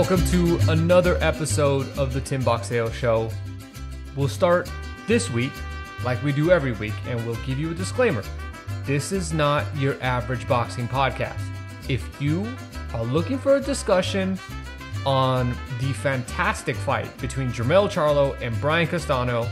welcome to another episode of the Tim Boxeo Show. We'll start this week like we do every week, and we'll give you a disclaimer. This is not your average boxing podcast. If you are looking for a discussion on the fantastic fight between Jermell Charlo and Brian Castano,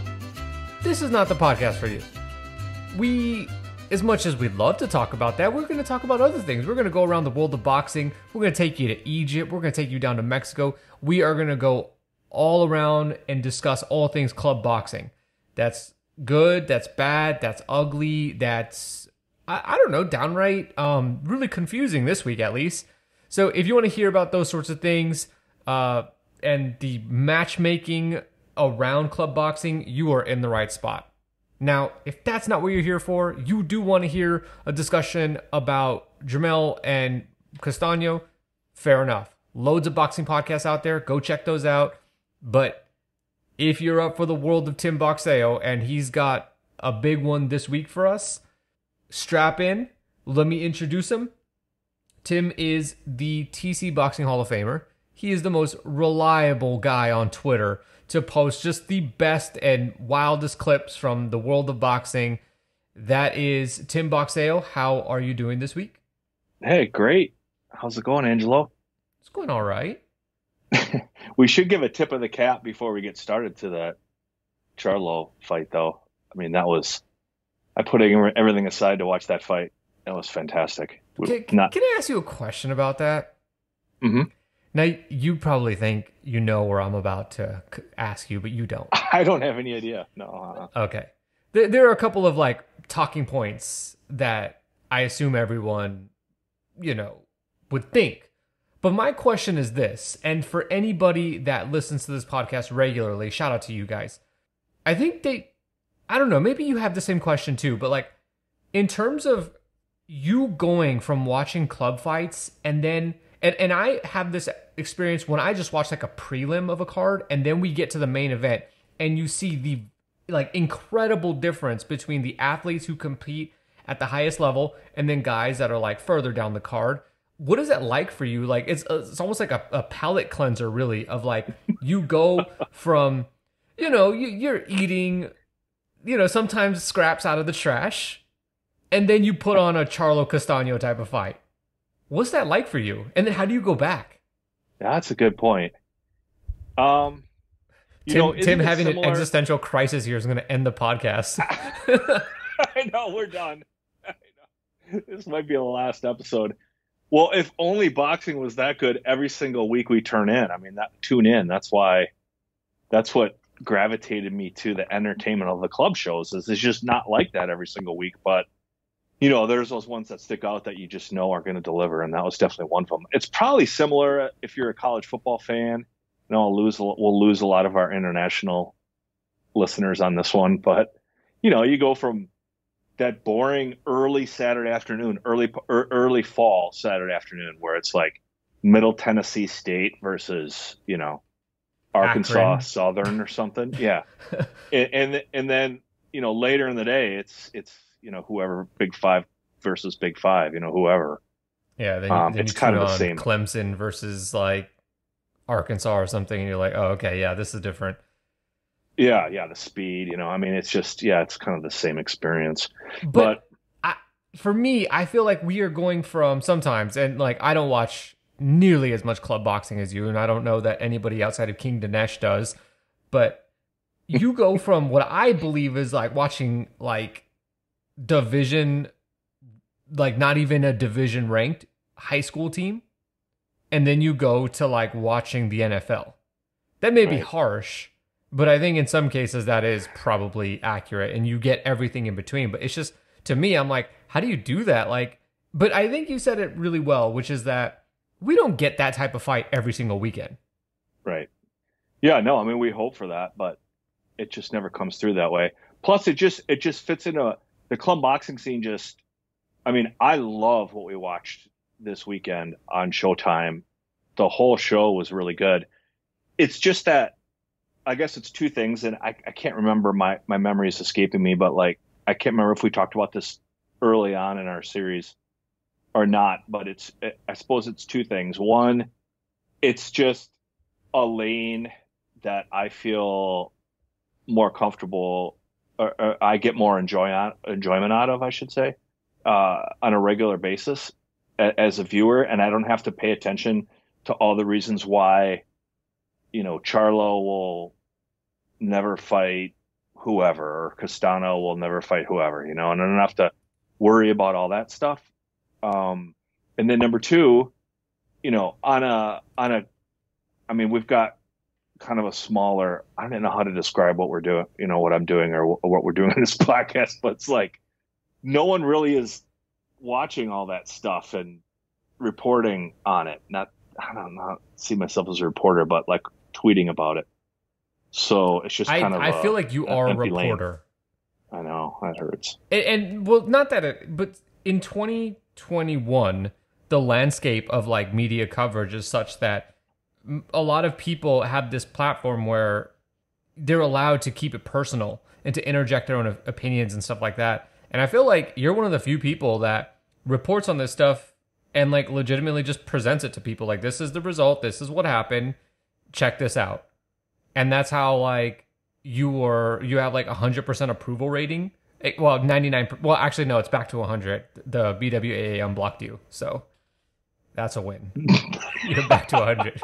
this is not the podcast for you. As much as we'd love to talk about that, we're going to talk about other things. We're going to go around the world of boxing. We're going to take you to Egypt. We're going to take you down to Mexico. We are going to go all around and discuss all things club boxing. That's good, that's bad, that's ugly, that's, I don't know, downright really confusing this week at least. So if you want to hear about those sorts of things and the matchmaking around club boxing, you are in the right spot. Now, if that's not what you're here for, you do want to hear a discussion about Jermell and Castano, fair enough. Loads of boxing podcasts out there. Go check those out. But if you're up for the world of Tim Boxeo, and he's got a big one this week for us, strap in. Let me introduce him. Tim is the TC Boxing Hall of Famer. He is the most reliable guy on Twitter to post just the best and wildest clips from the world of boxing. That is Tim Boxeo. How are you doing this week? Hey, great. How's it going, Angelo? It's going all right. We should give a tip of the cap before we get started to that Charlo fight, though. I mean, I put everything aside to watch that fight. That was fantastic. Can I ask you a question about that? Mm-hmm. Now, you probably think you know where I'm about to ask you, but you don't. I don't have any idea. No. Okay. There are a couple of talking points that I assume everyone, would think. But my question is this, and for anybody that listens to this podcast regularly, shout out to you guys. I think I don't know, maybe you have the same question too, but in terms of you going from watching club fights and then And I have this experience when I just watch a prelim of a card and then we get to the main event and you see the incredible difference between the athletes who compete at the highest level and then guys that are further down the card. What is that like for you? It's almost like a palate cleanser, really, of you go from, you're eating, sometimes scraps out of the trash, and then you put on a Charlo Castano type of fight. What's that like for you? And then how do you go back? That's a good point. Tim having an existential crisis here is going to end the podcast. I know, we're done. I know. This might be the last episode. Well, if only boxing was that good every single week we tune in. That's what gravitated me to the entertainment of the club shows. It's just not like that every single week, but there's those ones that stick out that you just know are going to deliver, and that was definitely one of them. It's probably similar if you're a college football fan. We'll lose a lot of our international listeners on this one, but you go from that boring early Saturday afternoon, early fall Saturday afternoon, where it's Middle Tennessee State versus Arkansas Akron. Southern or something, yeah, and then later in the day it's whoever, Big Five versus Big Five, whoever. Yeah, then it's you kind of on the same. Clemson versus Arkansas or something, and you're like, oh, okay, yeah, this is different. Yeah, the speed, it's just, it's kind of the same experience. But for me, I feel like we are going from sometimes, and I don't watch nearly as much club boxing as you, and I don't know that anybody outside of King Dinesh does, but you go from what I believe is watching division, not even a division ranked high school team, and then you go to watching the NFL. That may be harsh, but I think in some cases that is probably accurate, and you get everything in between. But it's just, to me, I'm how do you do that? But I think you said it really well, which is that we don't get that type of fight every single weekend. Right. Yeah, no, we hope for that, but it just never comes through that way. Plus, it just fits into the club boxing scene. I love what we watched this weekend on Showtime. The whole show was really good. It's just that, I guess it's two things, and I can't remember, my memory is escaping me, but I can't remember if we talked about this early on in our series or not, but I suppose it's two things. One, it's just a lane that I feel more comfortable, or I get more enjoyment out of, I should say, on a regular basis as a viewer, and I don't have to pay attention to all the reasons why, Charlo will never fight whoever, or Castano will never fight whoever, and I don't have to worry about all that stuff. And then number two, I mean, we've got kind of a smaller, I don't know how to describe what we're doing, what I'm doing or what we're doing in this podcast, but it's like no one really is watching all that stuff and reporting on it. I don't know, see myself as a reporter, but like tweeting about it. So it's just I feel like you are a reporter. Lane. I know, that hurts. And well, not that, but in 2021, the landscape of like media coverage is such that a lot of people have this platform where they're allowed to keep it personal and to interject their own opinions and stuff like that. And I feel like you're one of the few people that reports on this stuff and like legitimately just presents it to people. Like, this is the result. This is what happened. Check this out. And that's how like you have like 100% approval rating. Well, 99. Well, actually, no, it's back to 100. The BWAA unblocked you. So that's a win. You're back to 100.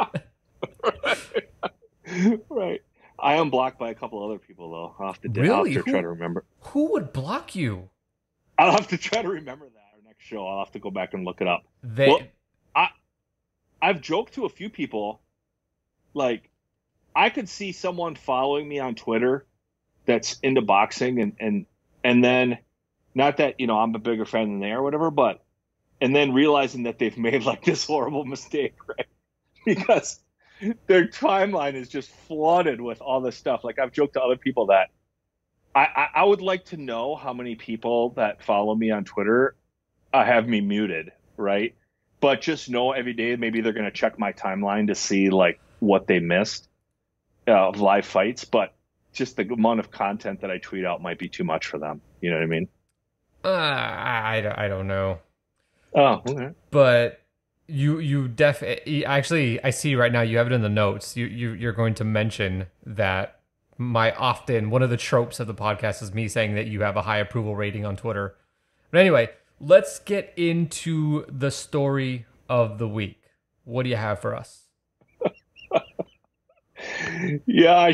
Right. I am blocked by a couple other people, though. I'll have to try to remember. Who would block you? I'll have to try to remember that. Our next show, I'll have to go back and look it up. I've joked to a few people, like, I could see someone following me on Twitter that's into boxing and then, not that, I'm a bigger fan than they are or whatever, but, and then realizing that they've made like this horrible mistake, right? Because their timeline is just flooded with all this stuff. Like, I've joked to other people that I would like to know how many people that follow me on Twitter have me muted, right? But just know every day maybe they're going to check my timeline to see like what they missed of live fights. But just the amount of content that I tweet out might be too much for them. You know what I mean? I don't know. Oh, okay. But you actually, I see right now you have it in the notes. You're going to mention that one of the tropes of the podcast is me saying that you have a high approval rating on Twitter. But anyway, let's get into the story of the week. What do you have for us? Yeah,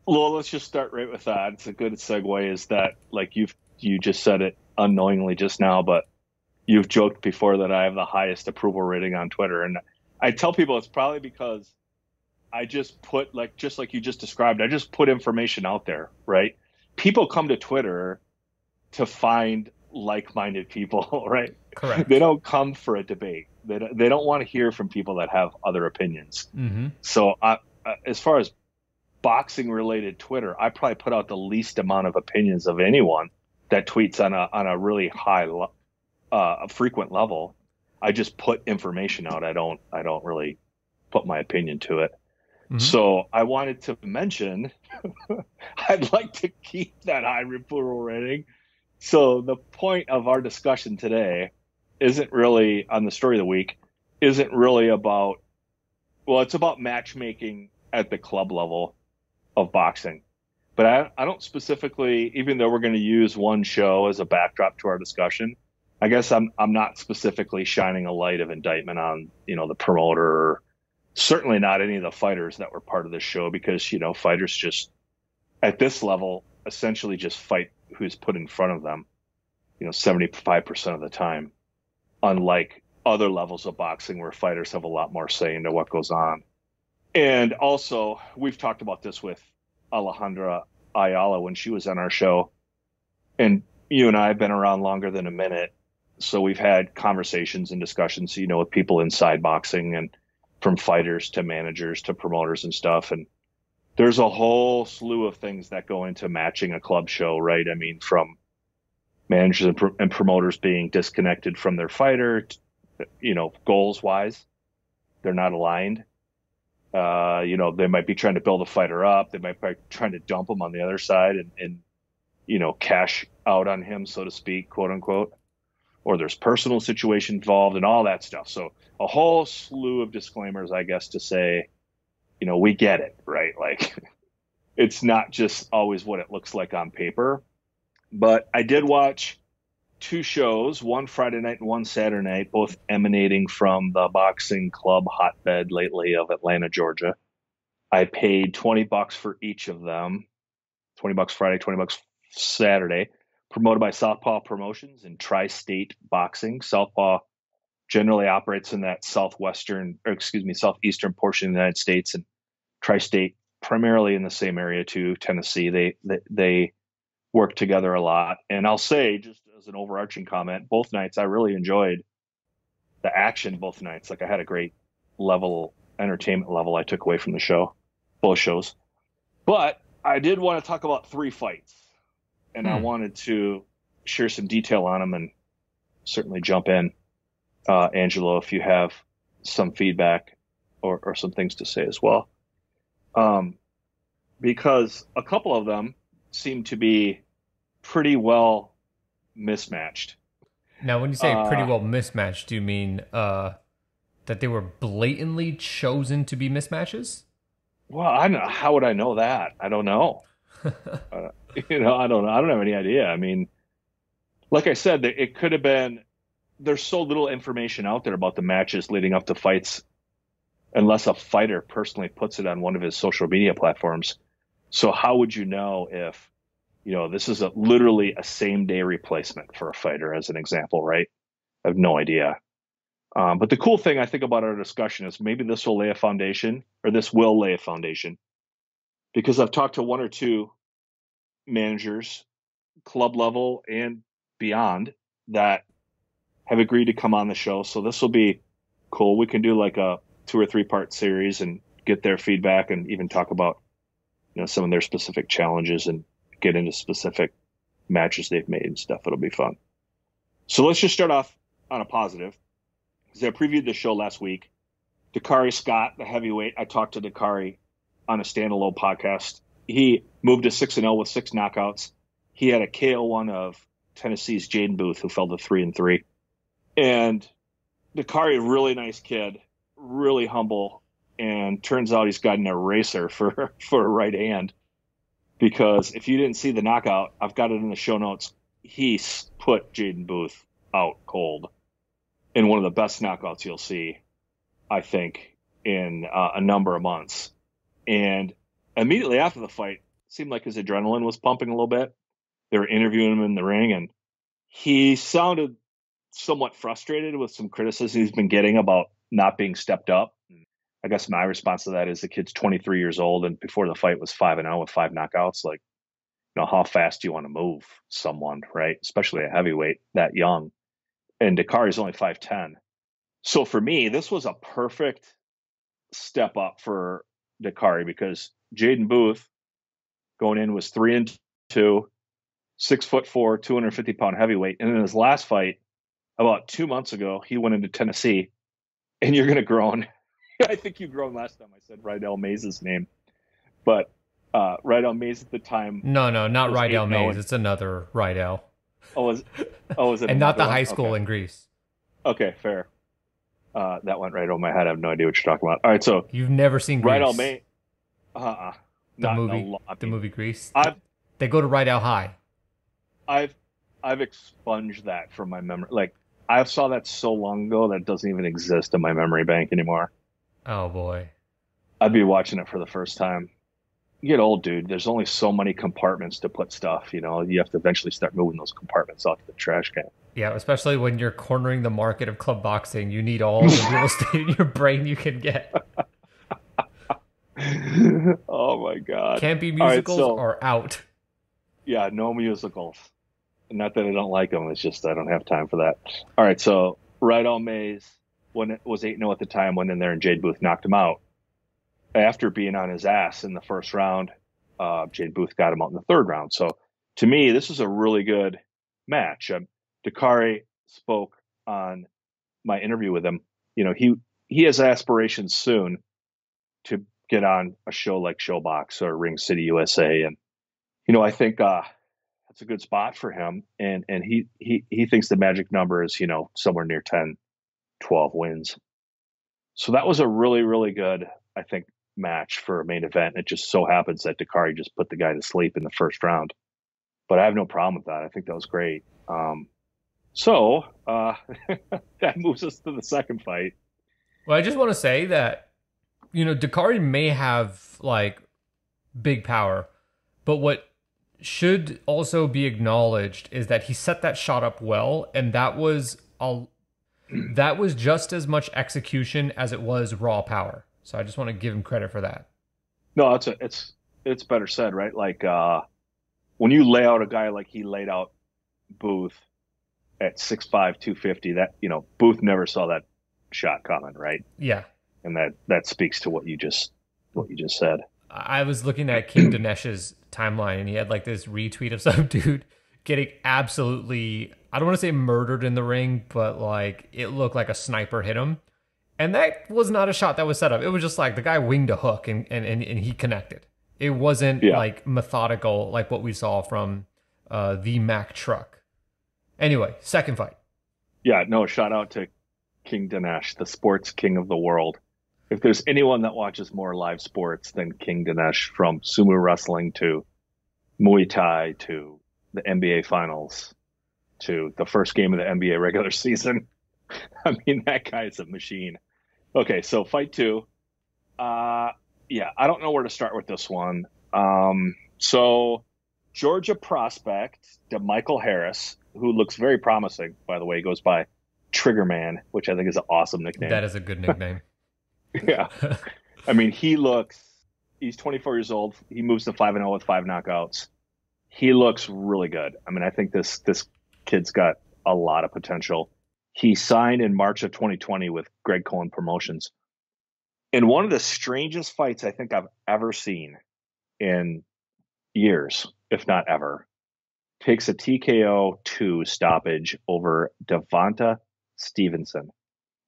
well, let's just start right with that. It's a good segue, is that like you just said it unknowingly just now, but you've joked before that I have the highest approval rating on Twitter. And I tell people it's probably because I just put, like, just like you just described, I just put information out there, right? People come to Twitter to find like-minded people, right? Correct. They don't come for a debate. They don't want to hear from people that have other opinions. Mm-hmm. So as far as boxing-related Twitter, I probably put out the least amount of opinions of anyone that tweets on a really high, frequent level. I just put information out. I don't really put my opinion to it. Mm-hmm. So I wanted to mention, I'd like to keep that high approval rating. So the point of our discussion today isn't really on the story of the week, isn't really about, well, it's about matchmaking at the club level of boxing. But I don't specifically, even though we're going to use one show as a backdrop to our discussion, I guess I'm not specifically shining a light of indictment on, the promoter, or certainly not any of the fighters that were part of this show, because, fighters just at this level essentially just fight who's put in front of them, 75% of the time, unlike other levels of boxing where fighters have a lot more say into what goes on. And also, we've talked about this with Alejandra Ayala when she was on our show, and you and I have been around longer than a minute. So we've had conversations and discussions, with people inside boxing, and from fighters to managers to promoters and stuff. And there's a whole slew of things that go into matching a club show, right? I mean, from managers and promoters being disconnected from their fighter, goals wise, they're not aligned. They might be trying to build a fighter up. They might be trying to dump him on the other side and cash out on him, so to speak, quote unquote. Or there's personal situation involved and all that stuff. So a whole slew of disclaimers, I guess, to say we get it, right? Like it's not just always what it looks like on paper. But I did watch two shows, one Friday night and one Saturday night, both emanating from the boxing club hotbed lately of Atlanta, Georgia. I paid $20 for each of them. $20 Friday, $20 Saturday, promoted by Southpaw Promotions and Tri-State Boxing. Southpaw generally operates in that southeastern portion of the United States, and Tri-State primarily in the same area too, Tennessee. They work together a lot. And I'll say, just as an overarching comment, both nights I really enjoyed the action both nights. Like I had a great entertainment level I took away from the show, both shows. But I did want to talk about three fights, and I wanted to share some detail on them and certainly jump in, Angelo, if you have some feedback or some things to say as well. Because a couple of them seem to be pretty well mismatched. Now, when you say pretty well mismatched, do you mean that they were blatantly chosen to be mismatches? Well, I don't know. How would I know that? I don't know. I don't know. I don't have any idea. I mean, like I said, it could have been. There's so little information out there about the matches leading up to fights, unless a fighter personally puts it on one of his social media platforms. So how would you know if, this is literally a same day replacement for a fighter, as an example, right? I have no idea. But the cool thing I think about our discussion is maybe this will lay a foundation, because I've talked to one or two managers, club level and beyond, that have agreed to come on the show. So this will be cool. We can do like a 2 or 3 part series and get their feedback and even talk about, some of their specific challenges and get into specific matches they've made and stuff. It'll be fun. So let's just start off on a positive. Because I previewed the show last week. Dakari Scott, the heavyweight. I talked to Dakari on a standalone podcast. He moved to 6-0 with 6 knockouts. He had a KO1 of Tennessee's Jaden Booth, who fell to 3-3. And Dakari, really nice kid, really humble, and turns out he's got an eraser for a right hand. Because if you didn't see the knockout, I've got it in the show notes. He put Jaden Booth out cold in one of the best knockouts you'll see, I think, in a number of months. And immediately after the fight, it seemed like his adrenaline was pumping a little bit. They were interviewing him in the ring, and he sounded somewhat frustrated with some criticism he's been getting about not being stepped up. I guess my response to that is the kid's 23 years old, and before the fight was 5-0 with 5 knockouts. Like, how fast do you want to move someone, right? Especially a heavyweight that young. And Dakari's only 5'10". So for me, this was a perfect step up for Dakari, because Jaden Booth going in was 3-2, 6'4", 250-pound heavyweight. And in his last fight, about 2 months ago, he went into Tennessee. And you're going to groan. I think you groaned last time I said Rydell Mays' name. But Rydell Mays at the time. No, not Rydell Mays. It's another Rydell. Was it? And not the high school in Greece. Okay, fair. That went right over my head. I have no idea what you're talking about. All right, so you've never seen Grease? Rydell Mays. The movie Grease. They go to Rydell High. I've expunged that from my memory. Like, I saw that so long ago that it doesn't even exist in my memory bank anymore. Oh boy. I'd be watching it for the first time. You get old, dude. There's only so many compartments to put stuff. You have to eventually start moving those compartments out to the trash can. Yeah, especially when you're cornering the market of club boxing. You need all the real estate in your brain you can get. Oh my God. Can't be musicals or out. Yeah, no musicals. Not that I don't like them. It's just I don't have time for that. All right, so Rydell Mays, when it was 8-0 at the time, went in there and Jade Booth knocked him out. After being on his ass in the first round, Jade Booth got him out in the third round. So to me, this is a really good match. Dakari spoke on my interview with him. He has aspirations soon to get on a show like Showbox or Ring City USA. And, I think that's a good spot for him. And he thinks the magic number is, somewhere near 10, 12 wins. So that was a really, really good, I think, match for a main event. It just so happens that Dakari just put the guy to sleep in the first round. But I have no problem with that. I think that was great. So that moves us to the second fight. Well, I just want to say that, Dakari may have like big power, but what should also be acknowledged is that he set that shot up well, and that was just as much execution as it was raw power. So I just want to give him credit for that. No, it's better said, right? Like when you lay out a guy like he laid out Booth at 6'5", 250, that Booth never saw that shot coming, right? Yeah. And that speaks to what you just said. I was looking at King Dinesh's timeline, and he had like this retweet of some dude getting absolutely, I don't want to say murdered in the ring, but like it looked like a sniper hit him. And that was not a shot that was set up. It was just like the guy winged a hook and he connected. It wasn't like methodical like what we saw from the Mac Truck. Anyway, second fight. Yeah, no, shout out to King Dinesh, the sports king of the world. If there's anyone that watches more live sports than King Dinesh, from sumo wrestling to Muay Thai to the NBA Finals to the first game of the NBA regular season, I mean, that guy is a machine. Okay, so fight two. I don't know where to start with this one. So Georgia prospect DeMichael Harris, who looks very promising, by the way, goes by Triggerman, which I think is an awesome nickname. That is a good nickname. Yeah. I mean, he's 24 years old. He moves to 5-0 with 5 knockouts. He looks really good. I mean, I think this kid's got a lot of potential. He signed in March of 2020 with Greg Cohen Promotions. In one of the strangest fights I think I've ever seen in years, if not ever, takes a TKO 2 stoppage over Devonta Stevenson,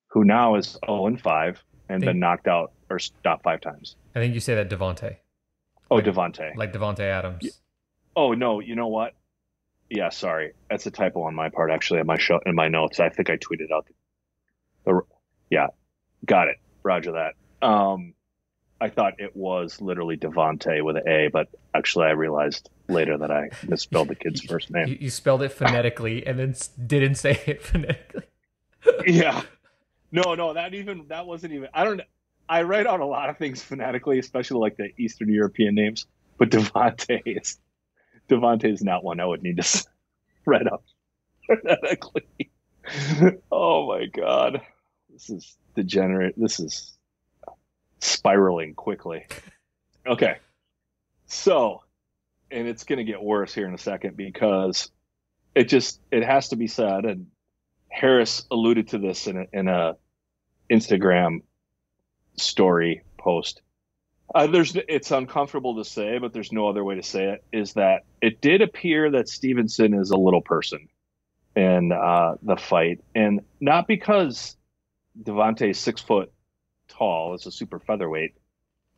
who now is 0-5 and been knocked out or stopped 5 times. I think you say that Devontae. Oh, like, Devontae. Like Devontae Adams. Oh, no, you know what? Yeah, sorry. That's a typo on my part, actually, in my notes. I think I tweeted out. Yeah, got it. Roger that. I thought it was literally Devontae with an A, but actually I realized later that I misspelled the kid's first name. You spelled it phonetically and then didn't say it phonetically. Yeah. No, that wasn't even, I write out a lot of things phonetically, especially like the Eastern European names, but Devontae is not one I would need to write up phonetically. Oh my God. This is degenerate. This is spiraling quickly. Okay. So, and it's going to get worse here in a second because it has to be said, and Harris alluded to this in a Instagram story post. It's uncomfortable to say, but there's no other way to say it, is that it did appear that Stevenson is a little person in the fight. And not because Devontae is 6 foot tall, is a super featherweight,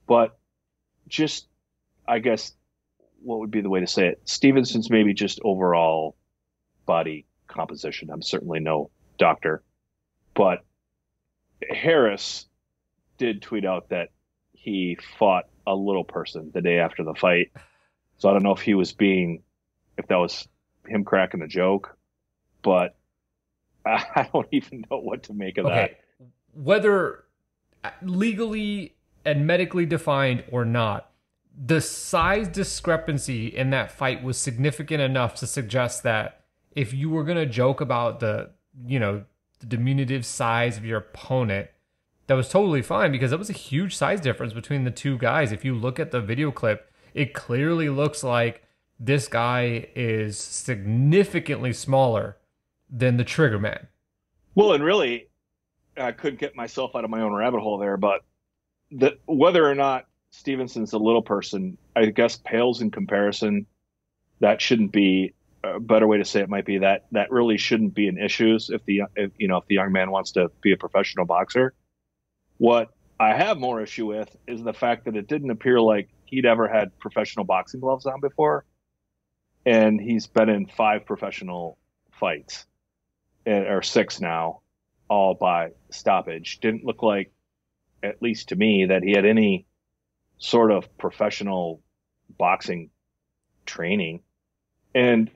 but just, I guess, what would be the way to say it? Stevenson's maybe just overall body composition. I'm certainly no doctor, but Harris did tweet out that he fought a little person the day after the fight. So I don't know if that was him cracking a joke, but I don't even know what to make of that. Whether legally and medically defined or not, the size discrepancy in that fight was significant enough to suggest that if you were going to joke about the diminutive size of your opponent, that was totally fine, because that was a huge size difference between the two guys. If you look at the video clip, it clearly looks like this guy is significantly smaller than the Trigger Man. Well, and really, I couldn't get myself out of my own rabbit hole there, but whether or not Stevenson's a little person, I guess pales in comparison. That shouldn't be a better way to say it. Might be that really shouldn't be an issue if the young man wants to be a professional boxer. What I have more issue with is the fact that it didn't appear like he'd ever had professional boxing gloves on before, and he's been in 5 professional fights, or 6 now, all by stoppage. Didn't look like, at least to me, that he had any sort of professional boxing training. And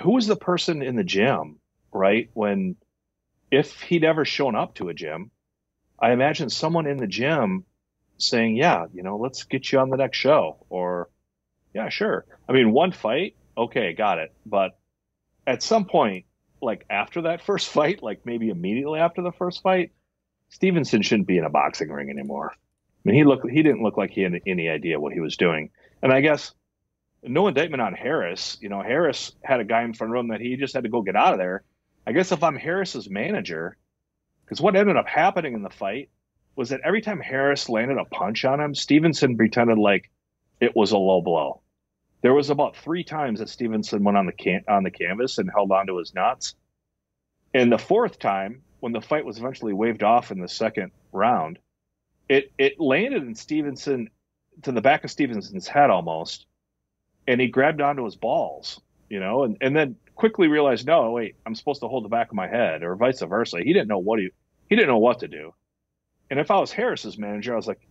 who was the person in the gym, right? If he'd ever shown up to a gym, I imagine someone in the gym saying, yeah, let's get you on the next show, or yeah, sure. I mean, one fight, okay, got it. But at some point, like after that first fight, like maybe immediately after the first fight, Stevenson shouldn't be in a boxing ring anymore. I mean, he didn't look like he had any idea what he was doing. And I guess no indictment on Harris. Harris had a guy in front of him that he just had to go get out of there. I guess if I'm Harris's manager, because what ended up happening in the fight was that every time Harris landed a punch on him, Stevenson pretended like it was a low blow. There was about 3 times that Stevenson went on the canvas and held onto his nuts. And the 4th time, when the fight was eventually waved off in the second round, it landed in Stevenson, to the back of Stevenson's head almost, and he grabbed onto his balls, and then quickly realized, no, wait, I'm supposed to hold the back of my head, or vice versa. He didn't know what to do. And if I was Harris's manager, I was like,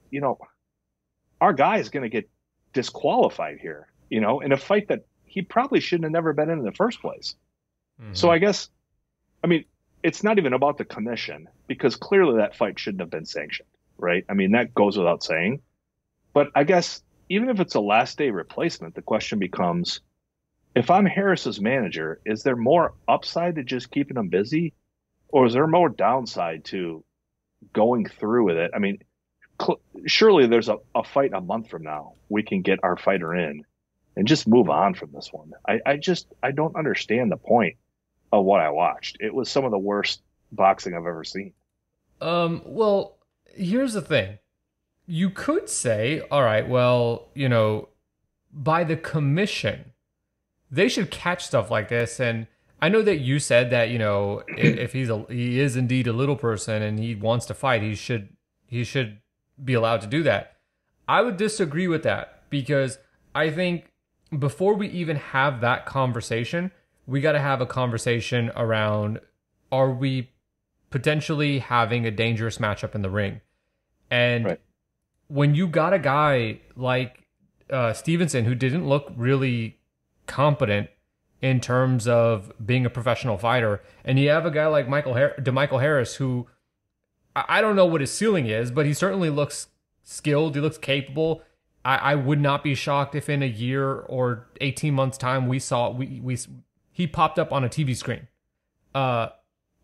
our guy is going to get disqualified here, in a fight that he probably shouldn't have never been in the first place. Mm-hmm. So I guess, I mean, it's not even about the commission, because clearly that fight shouldn't have been sanctioned, right? I mean, that goes without saying. But I guess even if it's a last day replacement, the question becomes, if I'm Harris's manager, is there more upside to just keeping him busy, or is there more downside to going through with it? I mean, surely there's a fight a month from now. We can get our fighter in and just move on from this one. I don't understand the point of what I watched. It was some of the worst boxing I've ever seen. Well, here's the thing. You could say, all right, well, by the commission, they should catch stuff like this. And I know that you said that, if he is indeed a little person and he wants to fight, he should be allowed to do that. I would disagree with that, because I think before we even have that conversation, we got to have a conversation around, are we potentially having a dangerous matchup in the ring? And right. When you got a guy like Stevenson, who didn't look really competent in terms of being a professional fighter, and you have a guy like DeMichael Harris, who I don't know what his ceiling is, but he certainly looks skilled. He looks capable. I would not be shocked if in a year or 18 months time he popped up on a TV screen.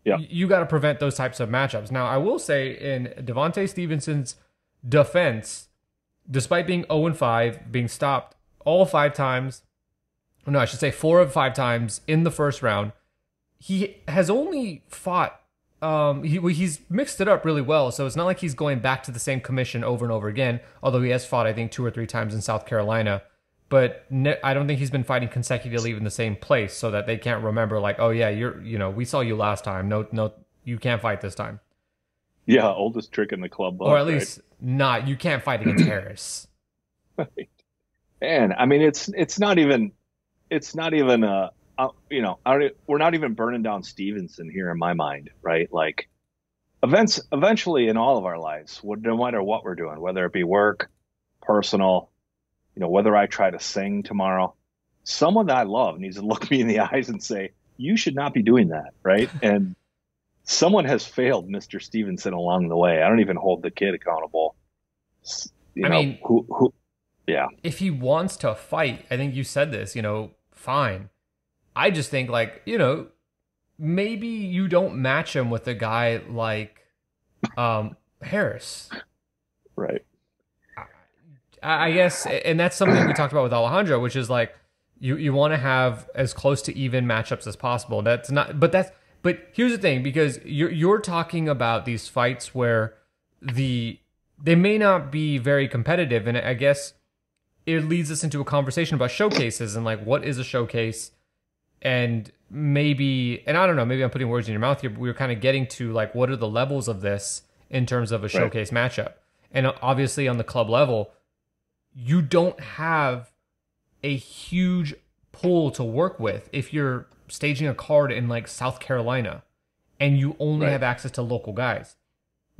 You got to prevent those types of matchups. Now, I will say, in Devontae Stevenson's defense, despite being 0-5, being stopped all 5 times, no, I should say 4 of 5 times in the first round, he has only fought, he's mixed it up really well, so it's not like he's going back to the same commission over and over again, although he has fought, I think, 2 or 3 times in South Carolina. But I don't think he's been fighting consecutively in the same place, so that they can't remember, like, oh yeah, we saw you last time. No, you can't fight this time. Yeah, oldest trick in the club book. Or at least not. You can't fight against Harris. Right. And I mean, it's not even we're not even burning down Stevenson here in my mind, right? Like, eventually in all of our lives, no matter what we're doing, whether it be work, personal, whether I try to sing tomorrow, someone that I love needs to look me in the eyes and say, you should not be doing that, right? And someone has failed Mr. Stevenson along the way. I don't even hold the kid accountable. Yeah. If he wants to fight, I think you said this, fine. I just think, like, maybe you don't match him with a guy like Harris. Right. I guess, and that's something we talked about with Alejandro, which is like, you want to have as close to even matchups as possible. But here's the thing, because you're talking about these fights where they may not be very competitive, and I guess it leads us into a conversation about showcases and like, what is a showcase? And maybe I don't know, maybe I'm putting words in your mouth here, but we were kind of getting to like, what are the levels of this in terms of a showcase matchup? And obviously on the club level, you don't have a huge pool to work with if you're staging a card in like South Carolina and you only have access to local guys.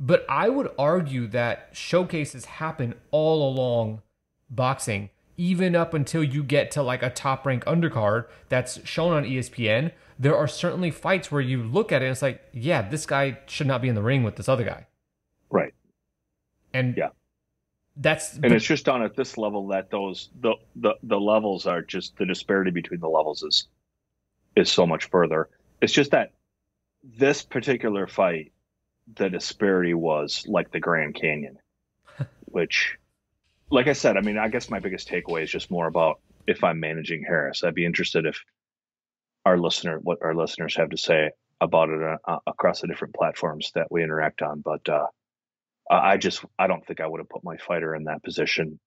But I would argue that showcases happen all along boxing, even up until you get to like a top rank undercard that's shown on ESPN. There are certainly fights where you look at it and it's like, yeah, this guy should not be in the ring with this other guy. Right. And yeah, it's just done at this level that the levels are just, the disparity between the levels is so much further. It's just that this particular fight, the disparity was like the Grand Canyon, which, like I said, I mean, I guess my biggest takeaway is just more about if I'm managing Harris. I'd be interested if what our listeners have to say about it across the different platforms that we interact on. But I don't think I would have put my fighter in that position.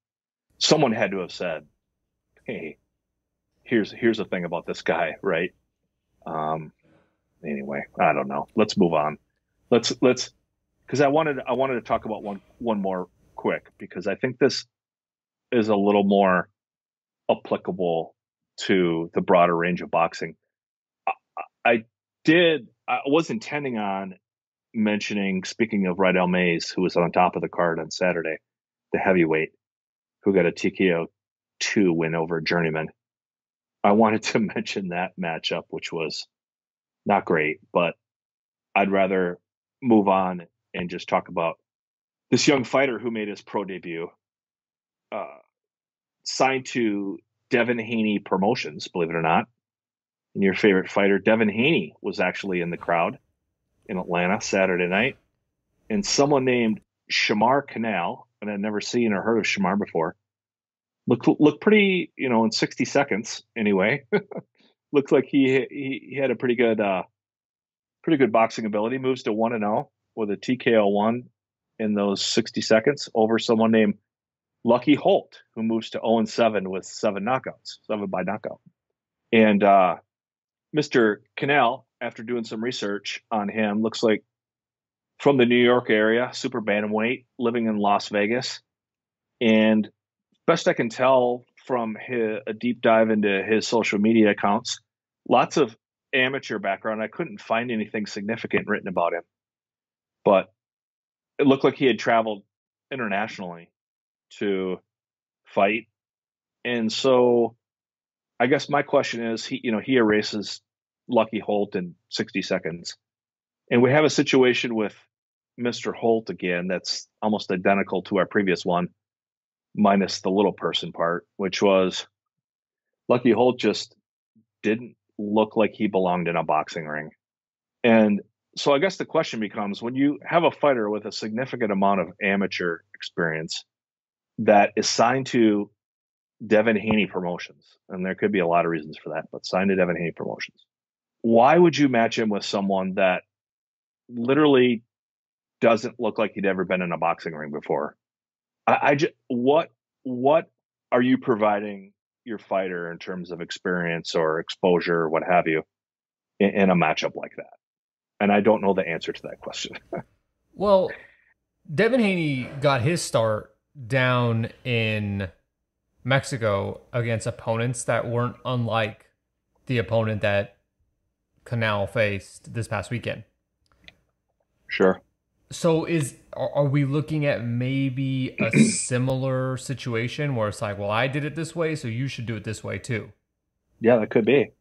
Someone had to have said, "Hey, here's the thing about this guy," right? Anyway, I don't know. Let's move on. Let's because I wanted to talk about one more quick, because I think this is a little more applicable to the broader range of boxing. I was intending on mentioning, speaking of Rydell Mays, who was on top of the card on Saturday, the heavyweight, who got a TKO 2 win over Journeyman. I wanted to mention that matchup, which was not great, but I'd rather move on and just talk about this young fighter who made his pro debut, signed to Devin Haney Promotions, believe it or not. And your favorite fighter, Devin Haney, was actually in the crowd in Atlanta Saturday night. And someone named Shamar Canal, and I'd never seen or heard of Shamar before, looked pretty, in 60 seconds anyway. Looked like he had a pretty good boxing ability. Moves to 1-0 with a TKO 1 in those 60 seconds over someone named Lucky Holt, who moves to 0-7 with 7 by knockout. And Mr. Canal, after doing some research on him, looks like from the New York area, super bantamweight, living in Las Vegas. And best I can tell from a deep dive into his social media accounts, lots of amateur background. I couldn't find anything significant written about him, but it looked like he had traveled internationally to fight. And so I guess my question is, he erases Lucky Holt in 60 seconds. And we have a situation with Mr. Holt again that's almost identical to our previous one, minus the little person part, which was Lucky Holt just didn't look like he belonged in a boxing ring. And so I guess the question becomes, when you have a fighter with a significant amount of amateur experience that is signed to Devin Haney Promotions, and there could be a lot of reasons for that, but signed to Devin Haney Promotions, why would you match him with someone that literally doesn't look like he'd ever been in a boxing ring before? What are you providing your fighter in terms of experience or exposure or what have you in a matchup like that? And I don't know the answer to that question. Well, Devin Haney got his start down in Mexico against opponents that weren't unlike the opponent that Canal faced this past weekend. Sure. So are we looking at maybe a similar situation where it's like, well, I did it this way, so you should do it this way too? Yeah, that could be.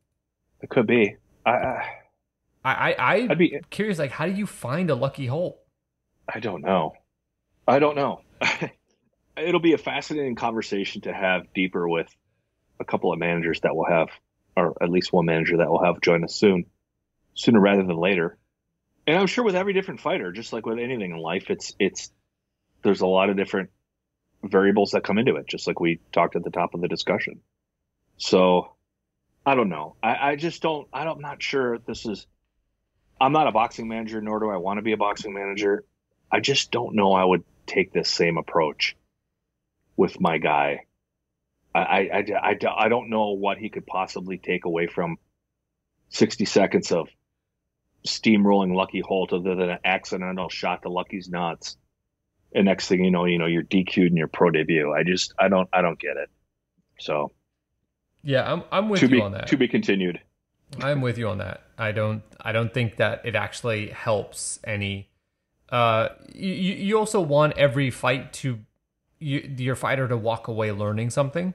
It could be. I'd be curious, like, how do you find a Lucky Holt? I don't know. It'll be a fascinating conversation to have deeper with a couple of managers that will have, or at least one manager that will have join us sooner rather than later. And I'm sure with every different fighter, just like with anything in life, there's a lot of different variables that come into it, just like we talked at the top of the discussion. So I don't know. I'm not sure I'm not a boxing manager, nor do I want to be a boxing manager. I just don't know I would take this same approach with my guy. I don't know what he could possibly take away from 60 seconds of steamrolling Lucky Holt other than an accidental shot to Lucky's nuts. And next thing you know, you're DQ'd in your pro debut. I don't get it. So yeah, I'm with you on that. To be continued. I'm with you on that. I don't think that it actually helps any You also want every fight your fighter to walk away learning something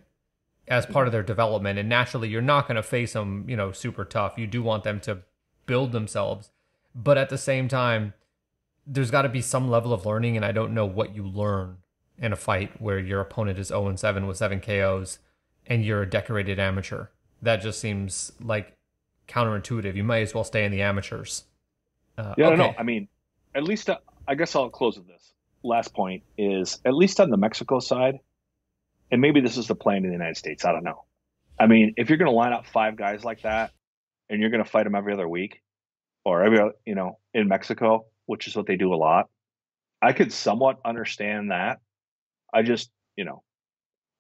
as part of their development. And naturally, you're not going to face them, super tough. You do want them to build themselves. But at the same time, there's got to be some level of learning. And I don't know what you learn in a fight where your opponent is 0-7 with 7 KOs and you're a decorated amateur. That just seems like counterintuitive. You might as well stay in the amateurs. I don't know. I mean, at least I guess I'll close with this. Last point is, at least on the Mexico side, and maybe this is the plan in the United States, I don't know. I mean, if you're going to line up 5 guys like that and you're going to fight them every other week or in Mexico, which is what they do a lot, I could somewhat understand that. I just, you're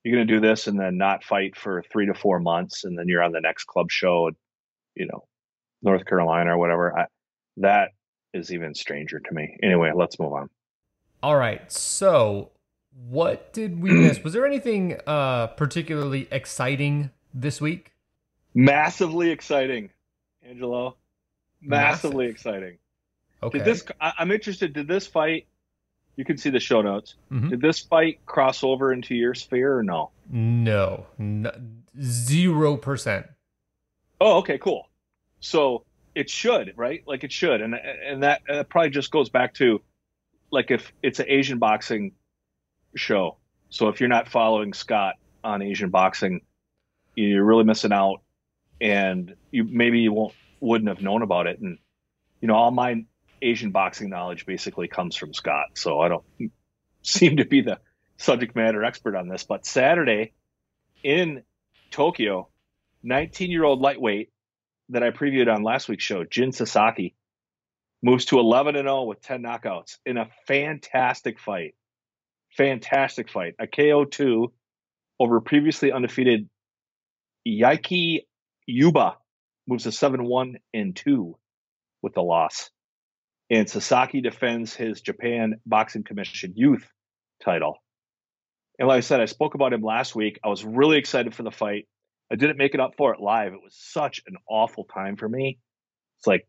going to do this and then not fight for 3 to 4 months and then you're on the next club show, North Carolina or whatever. That is even stranger to me. Anyway, let's move on. All right. So what did we miss? Was there anything particularly exciting this week? Massively exciting, Angelo. Massively exciting. Okay. I'm interested. Did this fight, you can see the show notes. Mm-hmm. Did this fight cross over into your sphere or no? No, 0%. Oh, okay, cool. So it should, right? Like it should. And that probably just goes back to, like, if it's an Asian boxing show. So if you're not following Scott on Asian boxing, you're really missing out, and you wouldn't have known about it. And all my Asian boxing knowledge basically comes from Scott, so I don't seem to be the subject matter expert on this. But Saturday in Tokyo, 19-year-old lightweight that I previewed on last week's show, Jinsasaki, moves to 11-0 with 10 knockouts in a fantastic fight. Fantastic fight. A KO2 over previously undefeated Yuba, moves to 7-1-2 with the loss. And Sasaki defends his Japan Boxing Commission youth title. And like I said, I spoke about him last week. I was really excited for the fight. I didn't make it up for it live. It was such an awful time for me. It's like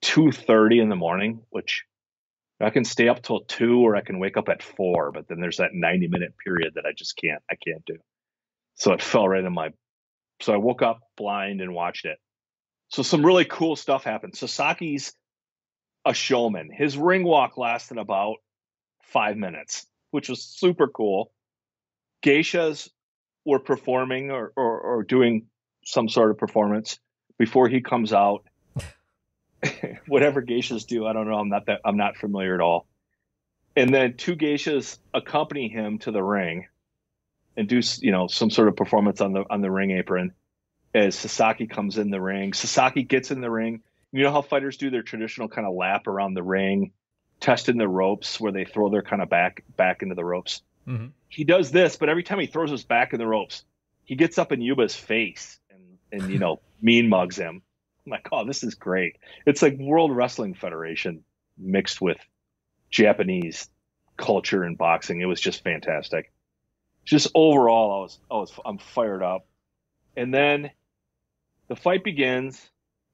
2:30 in the morning, which I can stay up till 2 or I can wake up at 4, but then there's that 90-minute period that I can't do. So it fell right in so I woke up blind and watched it. So some really cool stuff happened. Sasaki's a showman. His ring walk lasted about 5 minutes, which was super cool. Geishas were performing or doing some sort of performance before he comes out. Whatever geishas do, I don't know. I'm not familiar at all. And then 2 geishas accompany him to the ring and do some sort of performance on the ring apron as Sasaki comes in the ring. Sasaki gets in the ring. You know how fighters do their traditional kind of lap around the ring, testing the ropes where they throw their kind of back into the ropes. Mm-hmm. He does this, but every time he throws his back in the ropes, he gets up in Yuba's face and mean mugs him. I'm like, oh, this is great. It's like World Wrestling Federation mixed with Japanese culture and boxing. It was just fantastic. Just overall, I'm fired up. And then the fight begins.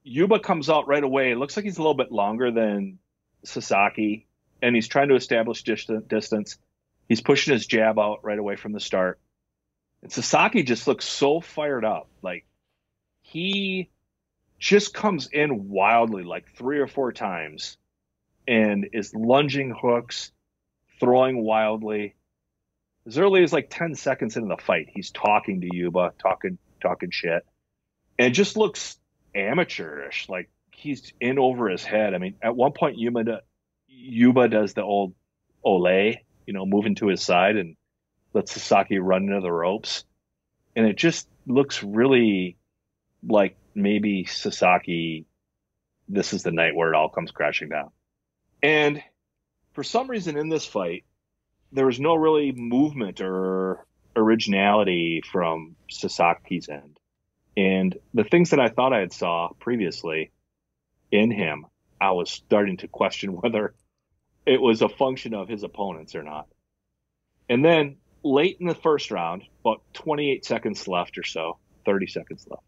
Yuba comes out right away. It looks like he's a little bit longer than Sasaki, and he's trying to establish distance. He's pushing his jab out right away from the start. And Sasaki just looks so fired up. Like, he just comes in wildly, like 3 or 4 times, and is lunging hooks, throwing wildly. As early as like 10 seconds into the fight, he's talking to Yuba, talking shit. And it just looks amateurish, like he's in over his head. I mean, at one point, Yuba does the old ole, moving to his side and lets Sasaki run into the ropes. And it just looks really like maybe Sasaki, this is the night where it all comes crashing down. And for some reason in this fight, there was no really movement or originality from Sasaki's end. And the things that I thought I had saw previously in him, I was starting to question whether it was a function of his opponents or not. And then late in the first round, about 28 seconds left or so, 30 seconds left,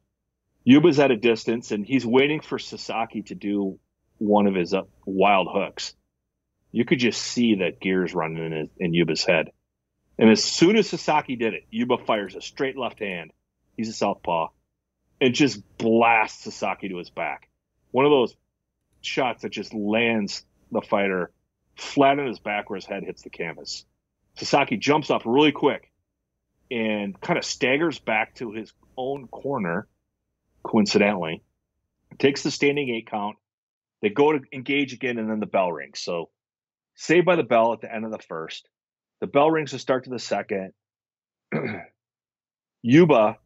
Yuba's at a distance and he's waiting for Sasaki to do one of his wild hooks. You could just see that gears running in Yuba's head. And as soon as Sasaki did it, Yuba fires a straight left hand. He's a southpaw. And just blasts Sasaki to his back. One of those shots that just lands the fighter flat on his back where his head hits the canvas. Sasaki jumps up really quick and kind of staggers back to his own corner, coincidentally. Takes the standing 8 count. They go to engage again, and then the bell rings. So saved by the bell at the end of the first. The bell rings to start to the second. Yuba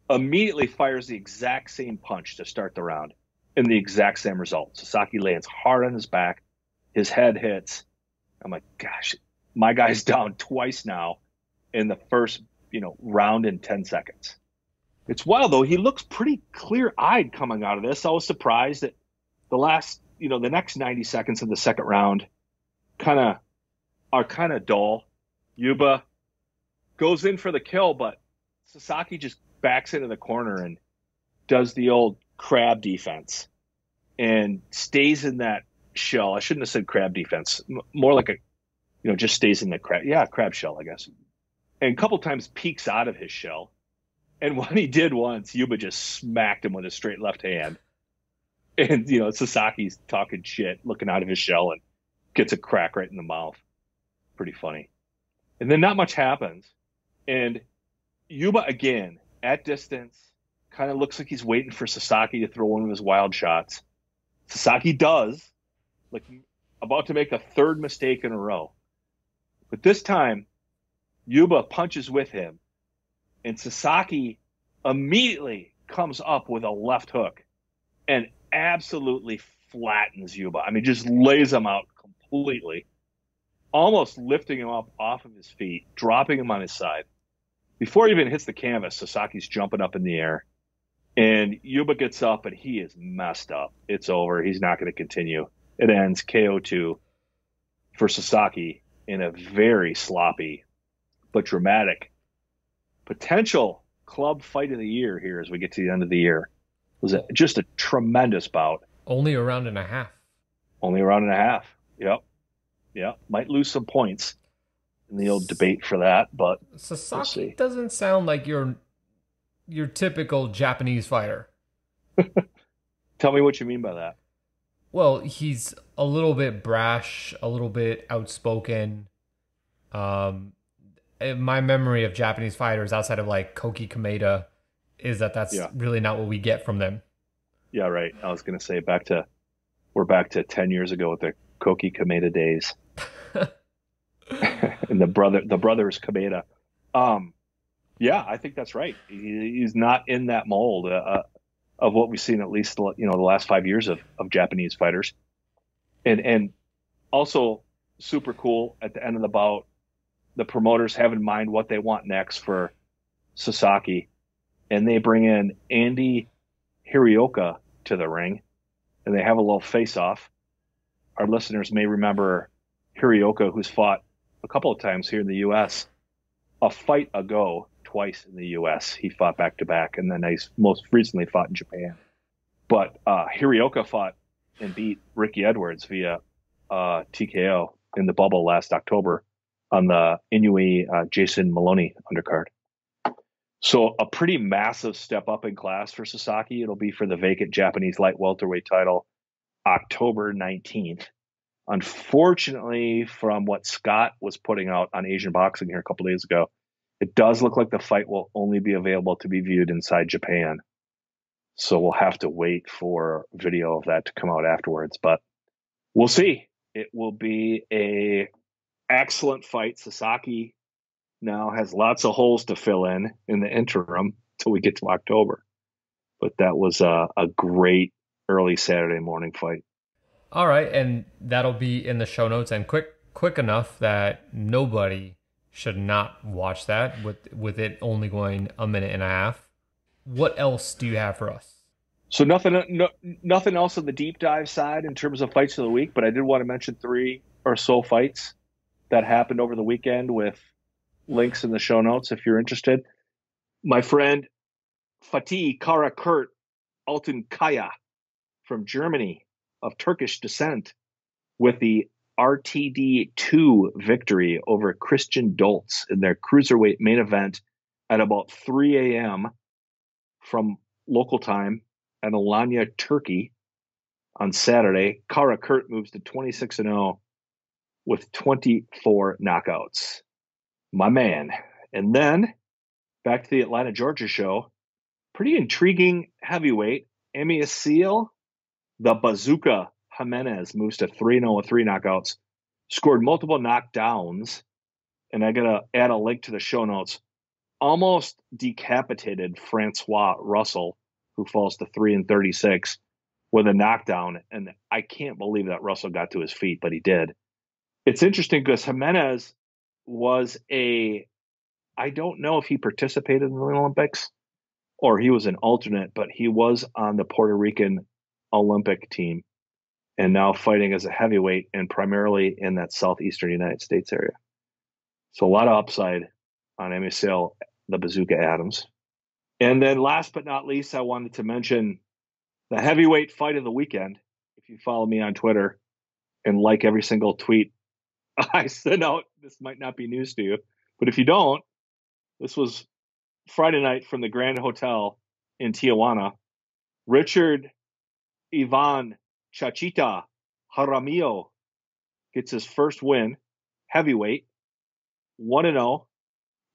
immediately fires the exact same punch to start the round and the exact same result. Sasaki lands hard on his back. His head hits. I'm like, gosh, my guy's down twice now in the first, round in 10 seconds. It's wild, though. He looks pretty clear-eyed coming out of this. I was surprised that the next 90 seconds of the second round are kind of dull. Yuba goes in for the kill, but Sasaki just backs into the corner and does the old crab defense and stays in that shell. I shouldn't have said crab defense. More like just stays in the crab shell, I guess. And a couple times peeks out of his shell. And when he did once, Yuba just smacked him with a straight left hand. And, Sasaki's talking shit, looking out of his shell, and gets a crack right in the mouth. Pretty funny. And then not much happens. And Yuba, again, at distance, kind of looks like he's waiting for Sasaki to throw one of his wild shots. Sasaki does, like about to make a third mistake in a row. But this time, Yuba punches with him. And Sasaki immediately comes up with a left hook and absolutely flattens Yuba. I mean, just lays him out completely, almost lifting him up off of his feet, dropping him on his side. Before he even hits the canvas, Sasaki's jumping up in the air. And Yuba gets up, and he is messed up. It's over. He's not going to continue. It ends KO2 for Sasaki in a very sloppy but dramatic potential club fight of the year here as we get to the end of the year. It was just a tremendous bout. Only a round and a half. Only a round and a half. Yep. Might lose some points in the old debate for that, but Sasaki doesn't sound like your typical Japanese fighter. Tell me what you mean by that. Well, he's a little bit brash, a little bit outspoken. My memory of Japanese fighters outside of like Koki Kameda is that's really not what we get from them. Yeah, right. I was going to say we're back to 10 years ago with the Koki Kameda days. And the brothers Kameda. Yeah, I think that's right. He's not in that mold of what we've seen at least the last 5 years of Japanese fighters. And also super cool at the end of the bout, the promoters have in mind what they want next for Sasaki, and they bring in Andy Hirioka to the ring, and they have a little face-off. Our listeners may remember Hirioka, who's fought a couple of times here in the U.S. A fight ago, twice in the U.S. He fought back-to-back, and then he's most recently fought in Japan. But Hirioka fought and beat Ricky Edwards via TKO in the bubble last October on the Inoue Jason Maloney undercard. So a pretty massive step up in class for Sasaki. It'll be for the vacant Japanese light welterweight title October 19th. Unfortunately, from what Scott was putting out on Asian Boxing here a couple days ago, it does look like the fight will only be available to be viewed inside Japan. So we'll have to wait for video of that to come out afterwards. But we'll see. It will be a excellent fight. Sasaki now has lots of holes to fill in the interim till we get to October. But that was a great early Saturday morning fight. All right, and that'll be in the show notes, and quick enough that nobody should not watch that with it only going a minute and a half. What else do you have for us? So nothing else on the deep dive side in terms of fights of the week, but I did want to mention 3 or so fights that happened over the weekend with links in the show notes if you're interested. My friend Fatih Karakurt Altunkaya from Germany of Turkish descent with the RTD2 victory over Christian Doltz in their cruiserweight main event at about 3 a.m. from local time at Alanya, Turkey on Saturday. Kara Kurt moves to 26-0 with 24 knockouts. My man. And then back to the Atlanta, Georgia show. Pretty intriguing heavyweight. Amy Seal, the Bazooka Jimenez, moves to 3-0 with 3 knockouts. Scored multiple knockdowns. And I got to add a link to the show notes. Almost decapitated Francois Russell, who falls to 3-36 with a knockdown. And I can't believe that Russell got to his feet, but he did. It's interesting because Jimenez was I don't know if he participated in the Olympics or he was an alternate, but he was on the Puerto Rican Olympic team and now fighting as a heavyweight and primarily in that southeastern United States area. So a lot of upside on MSL, the Bazooka Adams. And then last but not least, I wanted to mention the heavyweight fight of the weekend. If you follow me on Twitter and like every single tweet I send out, this might not be news to you, but if you don't, this was Friday night from the Grand Hotel in Tijuana. Richard Ivan Chachita Jaramillo gets his first win, heavyweight, 1-0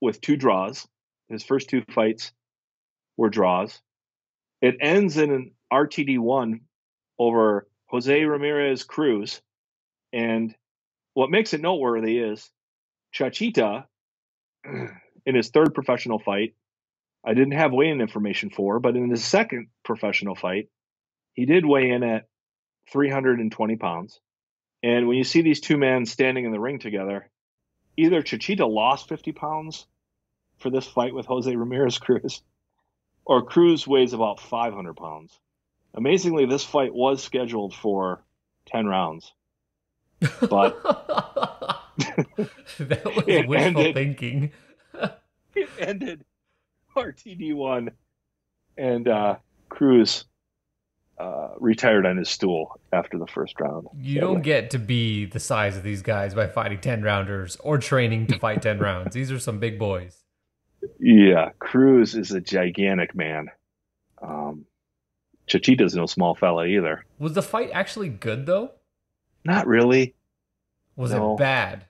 with 2 draws. His first 2 fights were draws. It ends in an RTD1 over Jose Ramirez Cruz. And what makes it noteworthy is Chachita, in his 3rd professional fight, I didn't have weigh-in information for, but in his 2nd professional fight, he did weigh in at 320 pounds. And when you see these 2 men standing in the ring together, either Chachita lost 50 pounds for this fight with Jose Ramirez Cruz, or Cruz weighs about 500 pounds. Amazingly, this fight was scheduled for 10 rounds. But that was wishful thinking. It ended RTD1, and Cruz retired on his stool after the first round. You don't get to be the size of these guys by fighting 10-rounders or training to fight 10 rounds. These are some big boys. Yeah, Cruz is a gigantic man. Chachita's no small fella either. Was the fight actually good, though? Not really. Was it bad?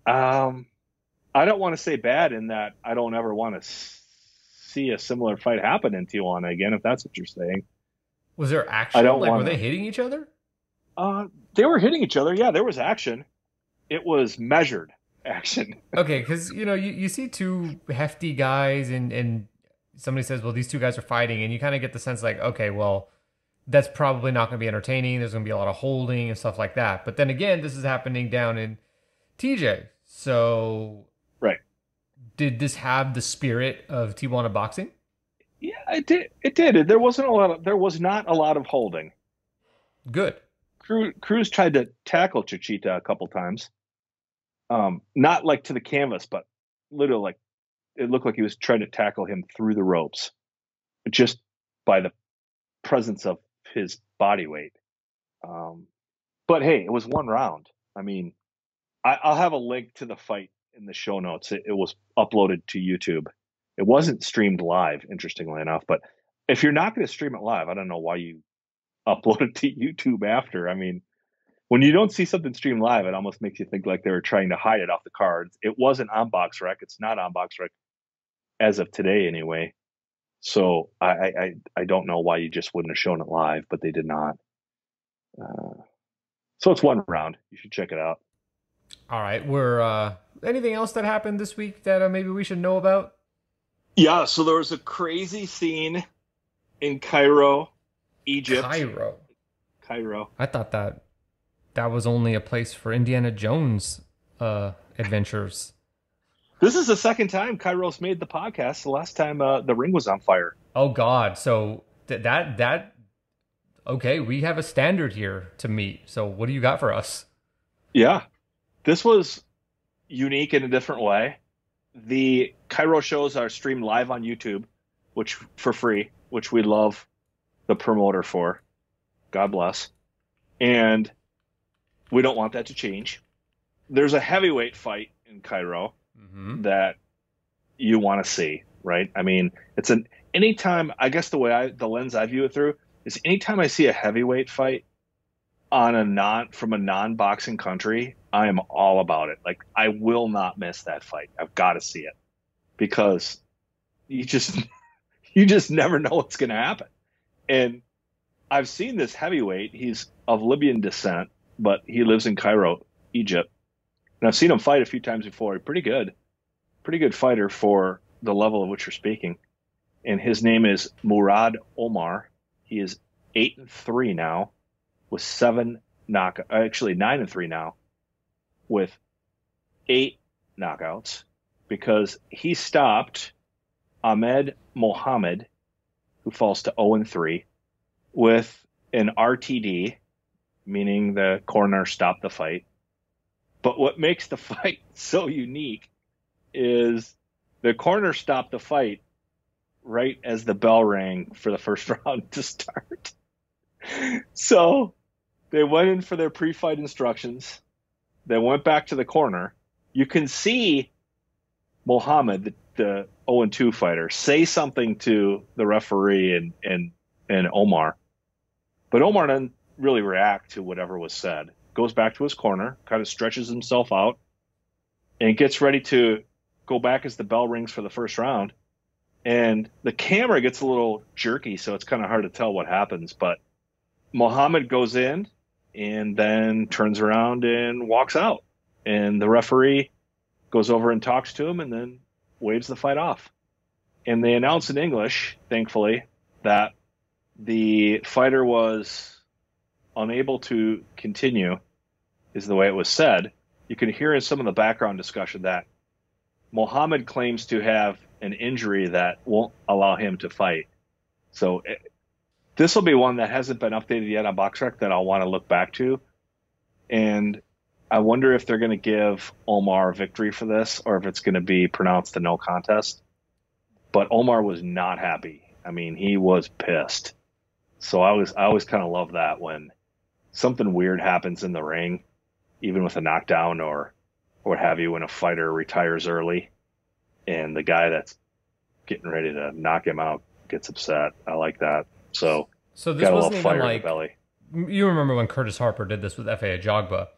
I don't want to say bad in that I don't ever want to see a similar fight happen in Tijuana again, if that's what you're saying. Was there action? Were they hitting each other? They were hitting each other. Yeah, there was action. It was measured action. Okay, because, you see 2 hefty guys and somebody says, well, these 2 guys are fighting, and you kind of get the sense like, okay, well, that's probably not going to be entertaining. There's going to be a lot of holding and stuff like that. But then again, this is happening down in TJ. So, right. Did this have the spirit of Tijuana boxing? Yeah, it did. It did. There was not a lot of holding. Good. Cruz tried to tackle Chachita a couple times. Not like to the canvas, but literally like it looked like he was trying to tackle him through the ropes, just by the presence of his body weight. But hey, it was 1 round. I mean, I'll have a link to the fight in the show notes. It was uploaded to YouTube. It wasn't streamed live, interestingly enough. But if you're not going to stream it live, I don't know why you upload it to YouTube after. I mean, when you don't see something streamed live, it almost makes you think like they were trying to hide it off the cards. It wasn't on BoxRec. It's not on BoxRec as of today, anyway. So I don't know why you just wouldn't have shown it live, but they did not. So it's 1 round. You should check it out. All right. Anything else that happened this week that maybe we should know about? Yeah, so there was a crazy scene in Cairo, Egypt. Cairo. I thought that was only a place for Indiana Jones adventures. This is the 2nd time Cairo's made the podcast. The last time the ring was on fire. Oh God! So that okay, we have a standard here to meet. So what do you got for us? Yeah, this was unique in a different way. The Cairo shows are streamed live on YouTube, which for free, which we love the promoter for. God bless. And We don't want that to change. There's a heavyweight fight in Cairo that you want to see, right? I mean, anytime, I guess the lens I view it through is anytime I see a heavyweight fight from a non-boxing country, I am all about it. Like, I will not miss that fight. I've got to see it because you just never know what's going to happen. And I've seen this heavyweight. He's of Libyan descent, but he lives in Cairo, Egypt. And I've seen him fight a few times before. Pretty good fighter for the level of which you're speaking. And his name is Murad Omar. He is 8-3 now with 9-3 now with 8 knockouts because he stopped Ahmed Mohammed, who falls to 0-3, with an RTD, meaning the corner stopped the fight. But what makes the fight so unique is the corner stopped the fight right as the bell rang for the first round to start. So they went in for their pre-fight instructions. They went back to the corner. You can see Mohammed, the 0-2 fighter, say something to the referee and Omar. But Omar doesn't really react to whatever was said. Goes back to his corner, kind of stretches himself out, and gets ready to go back as the bell rings for the first round. And the camera gets a little jerky, so it's kind of hard to tell what happens. But Mohammed goes in and then turns around and walks out. And the referee goes over and talks to him and then waves the fight off. And they announce in English, thankfully, that the fighter was unable to continue, is the way it was said. You can hear in some of the background discussion that Mohammed claims to have an injury that won't allow him to fight. So this will be one that hasn't been updated yet on BoxRec that I'll want to look back to. And I wonder if they're going to give Omar a victory for this or if it's going to be pronounced a no contest. But Omar was not happy. I mean, he was pissed. So I always kind of love that when something weird happens in the ring, even with a knockdown or what have you, when a fighter retires early and the guy that's getting ready to knock him out gets upset. I like that. So this got a wasn't little fire even like, in the belly. You remember when Curtis Harper did this with F.A. Ajagba?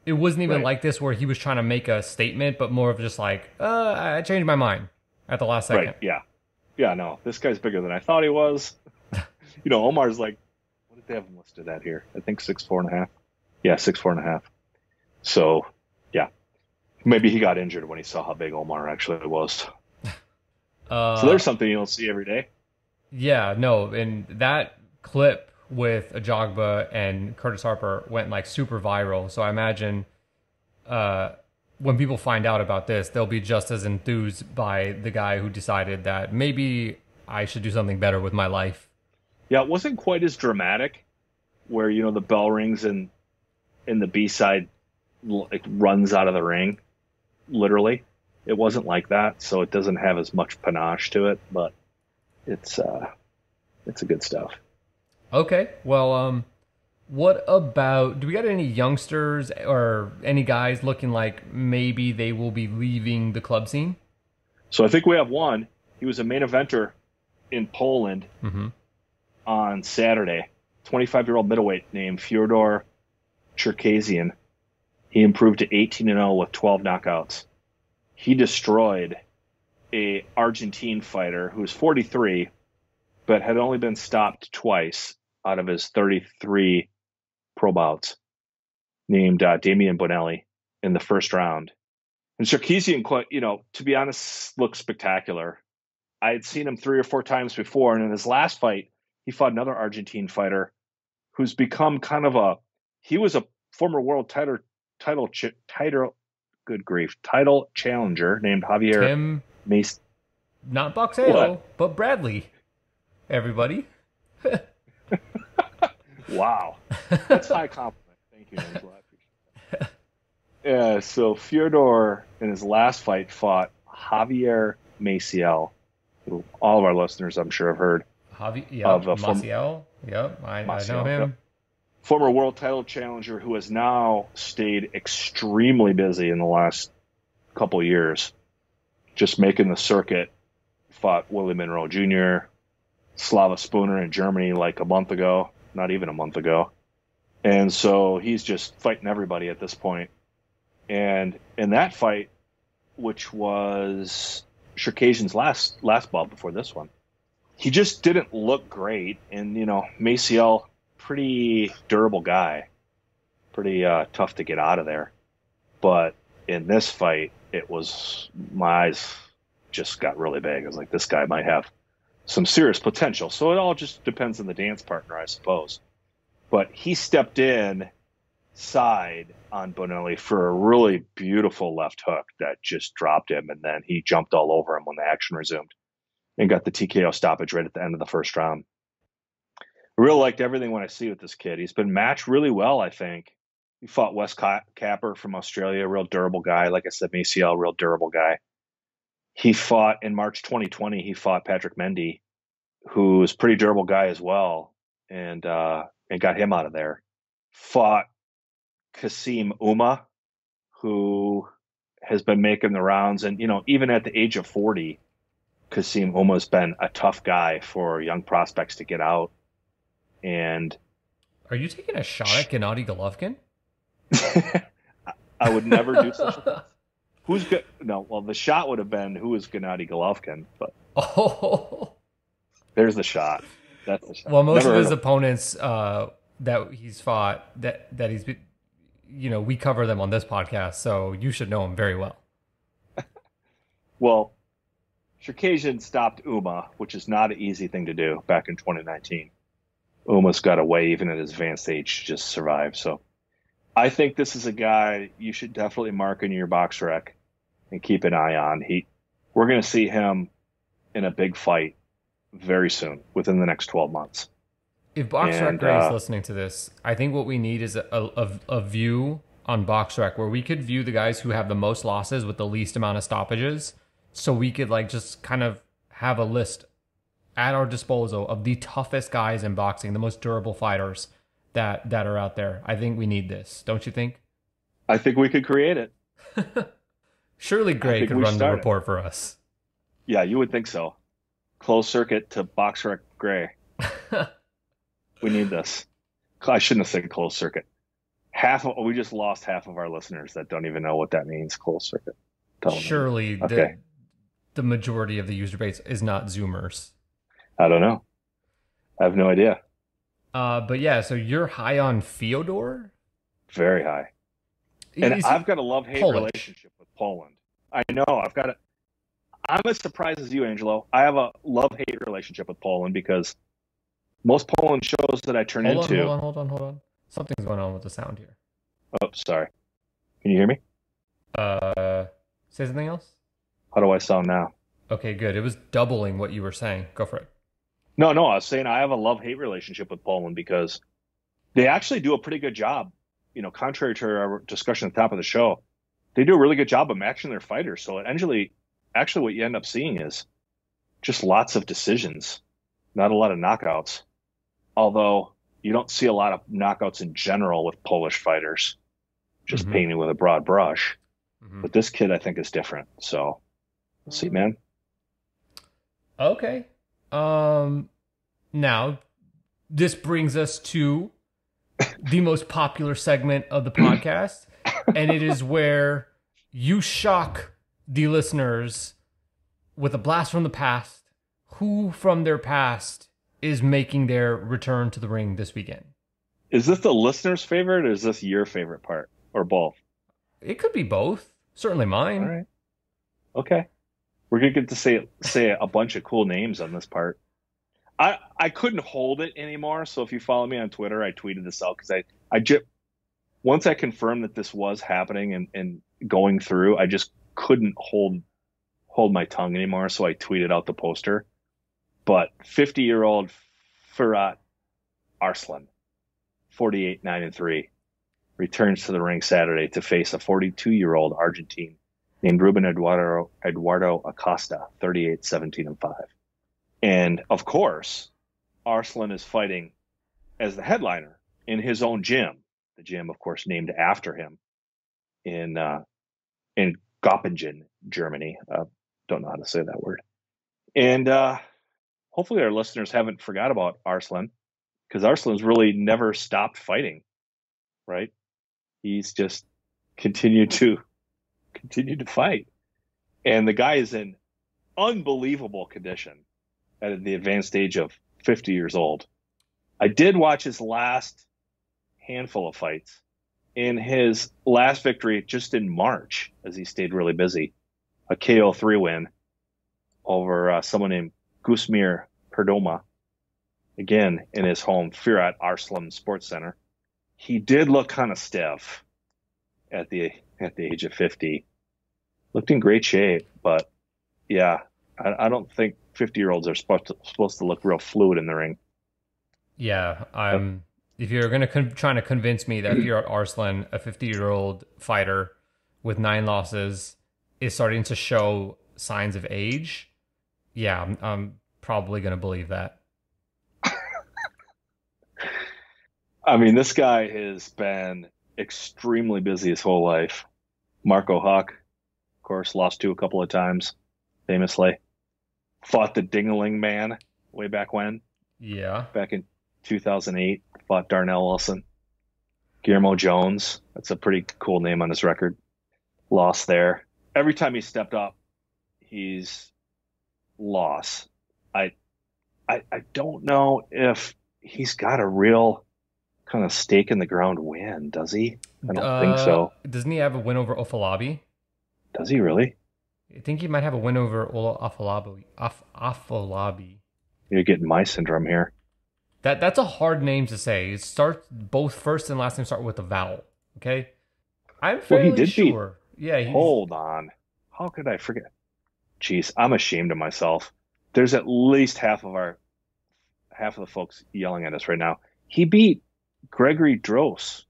It wasn't even like this where he was trying to make a statement, but more of just like, I changed my mind at the last second. Right, yeah. Yeah, no, this guy's bigger than I thought he was. Omar's like, what did they have him listed at here? I think 6'4.5". Yeah, 6'4.5". So, yeah. Maybe he got injured when he saw how big Omar actually was. So there's something you don't see every day. Yeah, no, and that clip with Ajagba and Curtis Harper went like super viral. So I imagine when people find out about this, they'll be just as enthused by the guy who decided that maybe I should do something better with my life. Yeah, it wasn't quite as dramatic where, the bell rings and the B-side like runs out of the ring, literally. It wasn't like that, so it doesn't have as much panache to it, but it's a good stuff. Okay, well, what about, do we got any youngsters or any guys looking like maybe they will be leaving the club scene? So I think we have one. He was a main eventer in Poland on Saturday. 25-year-old middleweight named Fyodor Circasian. He improved to 18-0 with 12 knockouts. He destroyed a Argentine fighter who was 43, but had only been stopped twice out of his 33 pro bouts, named Damian Bonelli in the first round. And Circasian, to be honest, looked spectacular. I had seen him 3 or 4 times before, and in his last fight, he fought another Argentine fighter who's become he was a former world title challenger named Javier Mace. Not Boxeo, but Bradley. Everybody. Wow. That's high compliment. Thank you, Angela. I appreciate that. Yeah, so Fyodor in his last fight fought Javier Maciel, who all of our listeners I'm sure have heard. Maciel. Yep, I know him. former world title challenger who has now stayed extremely busy in the last couple of years, just making the circuit. Fought Willie Monroe Jr., Slava Spooner in Germany like a month ago, not even a month ago. And so he's just fighting everybody at this point. And in that fight, which was Circasian's last bout before this one, he just didn't look great. And, Maciel, pretty durable guy, pretty tough to get out of there. But in this fight, my eyes just got really big. I was like, this guy might have some serious potential. So it all just depends on the dance partner, I suppose. But he stepped in side on Bonelli for a really beautiful left hook that just dropped him, and then he jumped all over him when the action resumed and got the TKO stoppage right at the end of the first round. I really liked everything when I see with this kid. He's been matched really well, I think. He fought Wes Capper from Australia, a real durable guy. Like I said, Maciel, real durable guy. He fought in March 2020. He fought Patrick Mendy, who is a pretty durable guy as well, and got him out of there. Fought Kasim Uma, who has been making the rounds. And, even at the age of 40, Kasim Uma's been a tough guy for young prospects to get out. And are you taking a shot at Gennady Golovkin? I would never do such a thing. Who's good? No, well, the shot would have been who is Gennady Golovkin, but there's the shot. That's the shot. Well, most of his opponents that he's fought, that he's, we cover them on this podcast, so you should know him very well. Well, Circasian stopped Uma, which is not an easy thing to do back in 2019. Uma's got away even at his advanced age to just survive. So I think this is a guy you should definitely mark in your box rec and keep an eye on. We're going to see him in a big fight very soon, within the next 12 months. If BoxRec Gray is listening to this, I think what we need is a view on BoxRec where we could view the guys who have the most losses with the least amount of stoppages, so we could just kind of have a list at our disposal of the toughest guys in boxing, the most durable fighters that are out there. I think we need this. Don't you think? I think we could create it. Surely Gray could run the report for us. Yeah, you would think so. Closed circuit to BoxRec Gray. We need this. I shouldn't have said closed circuit. We just lost half of our listeners that don't even know what that means, closed circuit. Surely the majority of the user base is not Zoomers. I don't know. I have no idea. But yeah, so you're high on Fyodor? Very high. And I've got a love-hate relationship with Poland. I know. I'm as surprised as you, Angelo. I have a love-hate relationship with Poland because most Poland shows that I turn into... Hold on. Something's going on with the sound here. Oh, sorry. Can you hear me? Say something else? How do I sound now? Okay, good. It was doubling what you were saying. Go for it. No, I was saying I have a love-hate relationship with Poland because they actually do a pretty good job. Contrary to our discussion at the top of the show, they do a really good job of matching their fighters. So actually what you end up seeing is just lots of decisions, not a lot of knockouts. Although you don't see a lot of knockouts in general with Polish fighters, just painted with a broad brush. Mm-hmm. But this kid, I think, is different. So we'll see, man. Okay. Now, this brings us to the most popular segment of the podcast, and it is where you shock the listeners with a blast from the past. Who from their past is making their return to the ring this weekend? Is this the listener's favorite, or is this your favorite part, or both? It could be both. Certainly mine. All right. Okay. We're going to get to say a bunch of cool names on this part. I couldn't hold it anymore, so if you follow me on Twitter, I tweeted this out because once I confirmed that this was happening and going through, I just couldn't hold my tongue anymore, so I tweeted out the poster. But 50-year-old Firat Arslan, 48-9-3, returns to the ring Saturday to face a 42-year-old Argentine named Ruben Eduardo Acosta, 38-17-5. And of course, Arslan is fighting as the headliner in his own gym. The gym, of course, named after him in Göppingen, Germany. Don't know how to say that word. And hopefully our listeners haven't forgot about Arslan, because Arslan's really never stopped fighting, right? He's just continued to fight. And the guy is in unbelievable condition at the advanced age of 50 years old. I did watch his last handful of fights. In his last victory, just in March, as he stayed really busy, a KO3 win over someone named Gusmir Perdoma, again in his home, Firat Arslan Sports Center. He did look kind of stiff at the age of 50. Looked in great shape, but yeah, I don't think 50-year-olds are supposed to look real fluid in the ring. Yeah, if you're going to trying to convince me that Firat Arslan, a 50-year-old fighter with 9 losses, is starting to show signs of age, yeah, I'm probably going to believe that. I mean, this guy has been extremely busy his whole life. Marco Huck, of course, lost to a couple of times, famously. Fought the Dingaling Man way back when. Yeah. Back in 2008, fought Darnell Wilson. Guillermo Jones, that's a pretty cool name on his record. Lost there. Every time he stepped up, he's lost. I don't know if he's got a real kind of stake in the ground win, does he? I don't think so. Doesn't he have a win over Ofalabi? Does he really? I think he might have a win over Ola Afolabi. You're getting my syndrome here. That's a hard name to say. It starts, both first and last name start with a vowel. Okay, I'm fairly sure. Yeah. Hold on. How could I forget? Jeez, I'm ashamed of myself. There's at least half of the folks yelling at us right now. He beat Gregory Dross.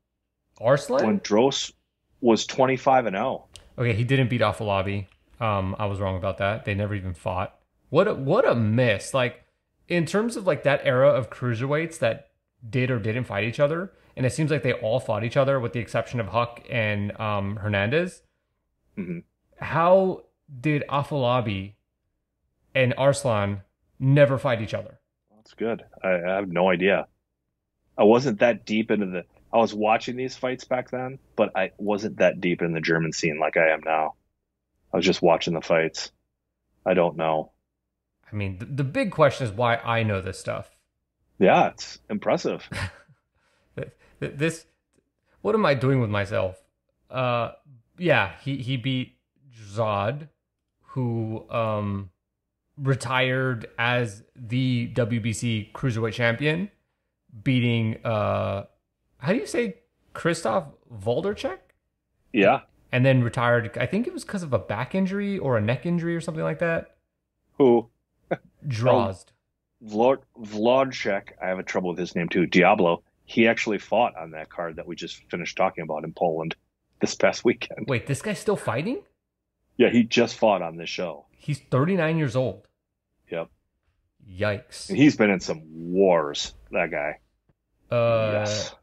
Arslan? When Dross was 25-0. Okay, he didn't beat Afolabi. I was wrong about that. They never even fought. What a miss. Like, in terms of like that era of cruiserweights that did or didn't fight each other, and it seems like they all fought each other with the exception of Huck and Hernandez. Mm-hmm. How did Afolabi and Arslan never fight each other? That's good. I have no idea. I wasn't that deep into I was watching these fights back then, but I wasn't that deep in the German scene like I am now. I was just watching the fights. I don't know. I mean, the big question is why I know this stuff. Yeah, it's impressive. What am I doing with myself? Yeah, he beat Zod, who retired as the WBC Cruiserweight champion, beating how do you say, Krzysztof Włodarczyk? Yeah. And then retired, I think it was because of a back injury or a neck injury or something like that. Who? Drozd. Włodarczyk, I have trouble with his name too. Diablo. He actually fought on that card that we just finished talking about in Poland this past weekend. Wait, this guy's still fighting? Yeah, he just fought on this show. He's 39 years old. Yep. Yikes. And he's been in some wars, that guy. Yes.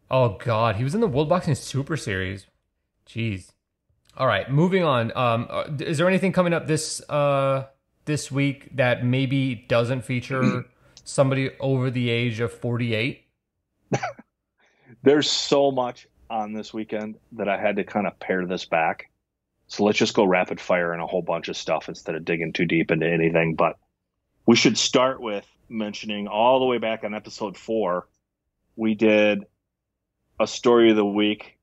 Oh, God. He was in the World Boxing Super Series. Jeez. All right, moving on. Is there anything coming up this week that maybe doesn't feature somebody over the age of 48? There's so much on this weekend that I had to kind of pare this back. So let's just go rapid fire and a whole bunch of stuff instead of digging too deep into anything. But we should start with mentioning all the way back on episode 4, we did a story of the week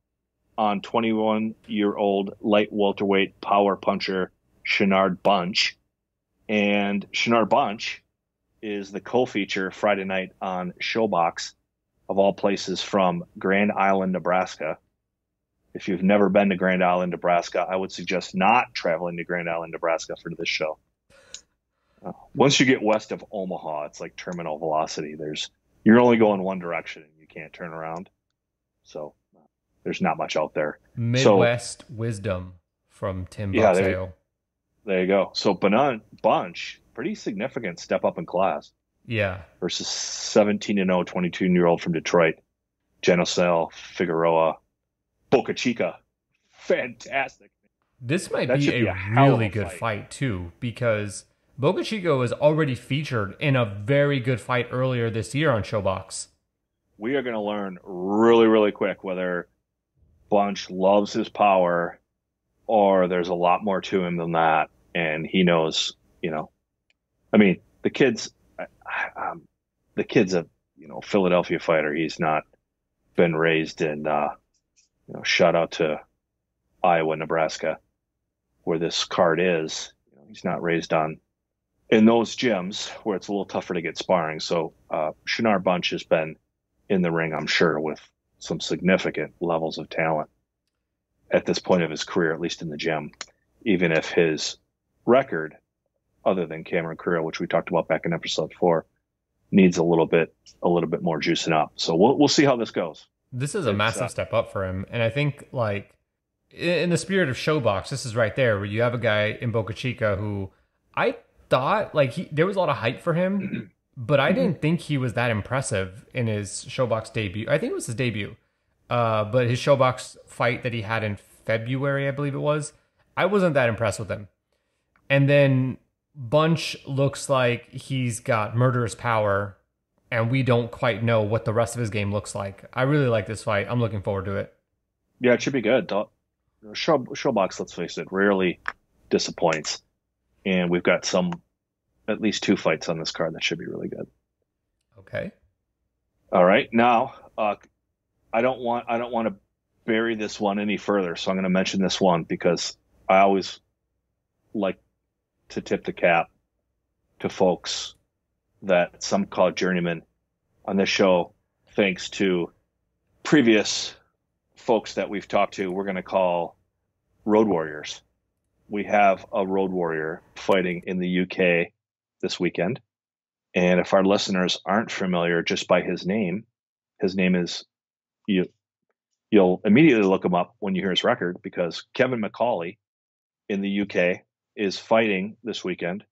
on 21-year-old light welterweight power puncher Shinard Bunch. And Shinard Bunch is the co-feature Friday night on Showbox, of all places, from Grand Island, Nebraska. If you've never been to Grand Island, Nebraska, I would suggest not traveling to Grand Island, Nebraska for this show. Once you get west of Omaha, it's like terminal velocity. You're only going one direction and you can't turn around. So there's not much out there. Midwest wisdom from Tim Boxeo. There you go. So Bunch, pretty significant step up in class. Yeah. Versus 17-0, 22-year-old from Detroit. Genosel, Figueroa, Boca Chica. Fantastic. This might That be should a be a hell of really a good fight. fight too, because Boca Chica was already featured in a very good fight earlier this year on Showbox. We are going to learn really, really quick whether Bunch loves his power or there's a lot more to him than that. And he knows, I mean, the kid's a, Philadelphia fighter. He's not been raised in, shout out to Iowa, Nebraska, where this card is. He's not raised in those gyms where it's a little tougher to get sparring. So Shinar Bunch has been in the ring, I'm sure, with some significant levels of talent at this point of his career, at least in the gym, even if his record, other than Cameron Carrillo, which we talked about back in episode 4, needs a little bit more juicing up. So we'll see how this goes. This is a massive step up for him. And I think, like, in the spirit of Showbox, this is right there where you have a guy in Boca Chica who I thought, like, there was a lot of hype for him, but I didn't think he was that impressive in his Showbox debut. I think it was his debut. But his Showbox fight that he had in February, I believe it was, I wasn't that impressed with him. And then Bunch looks like he's got murderous power, and we don't quite know what the rest of his game looks like. I really like this fight. I'm looking forward to it. Yeah, it should be good. Showbox, let's face it, rarely disappoints. And we've got at least 2 fights on this card that should be really good. Okay. All right. Now, I don't want to bury this one any further, so I'm going to mention this one because I always like to tip the cap to folks that some call journeymen on this show, thanks to previous folks that we've talked to, we're going to call road warriors. We have a road warrior fighting in the UK this weekend. And if our listeners aren't familiar just by his name is, you'll immediately look him up when you hear his record, because Kevin McCauley in the UK is fighting this weekend.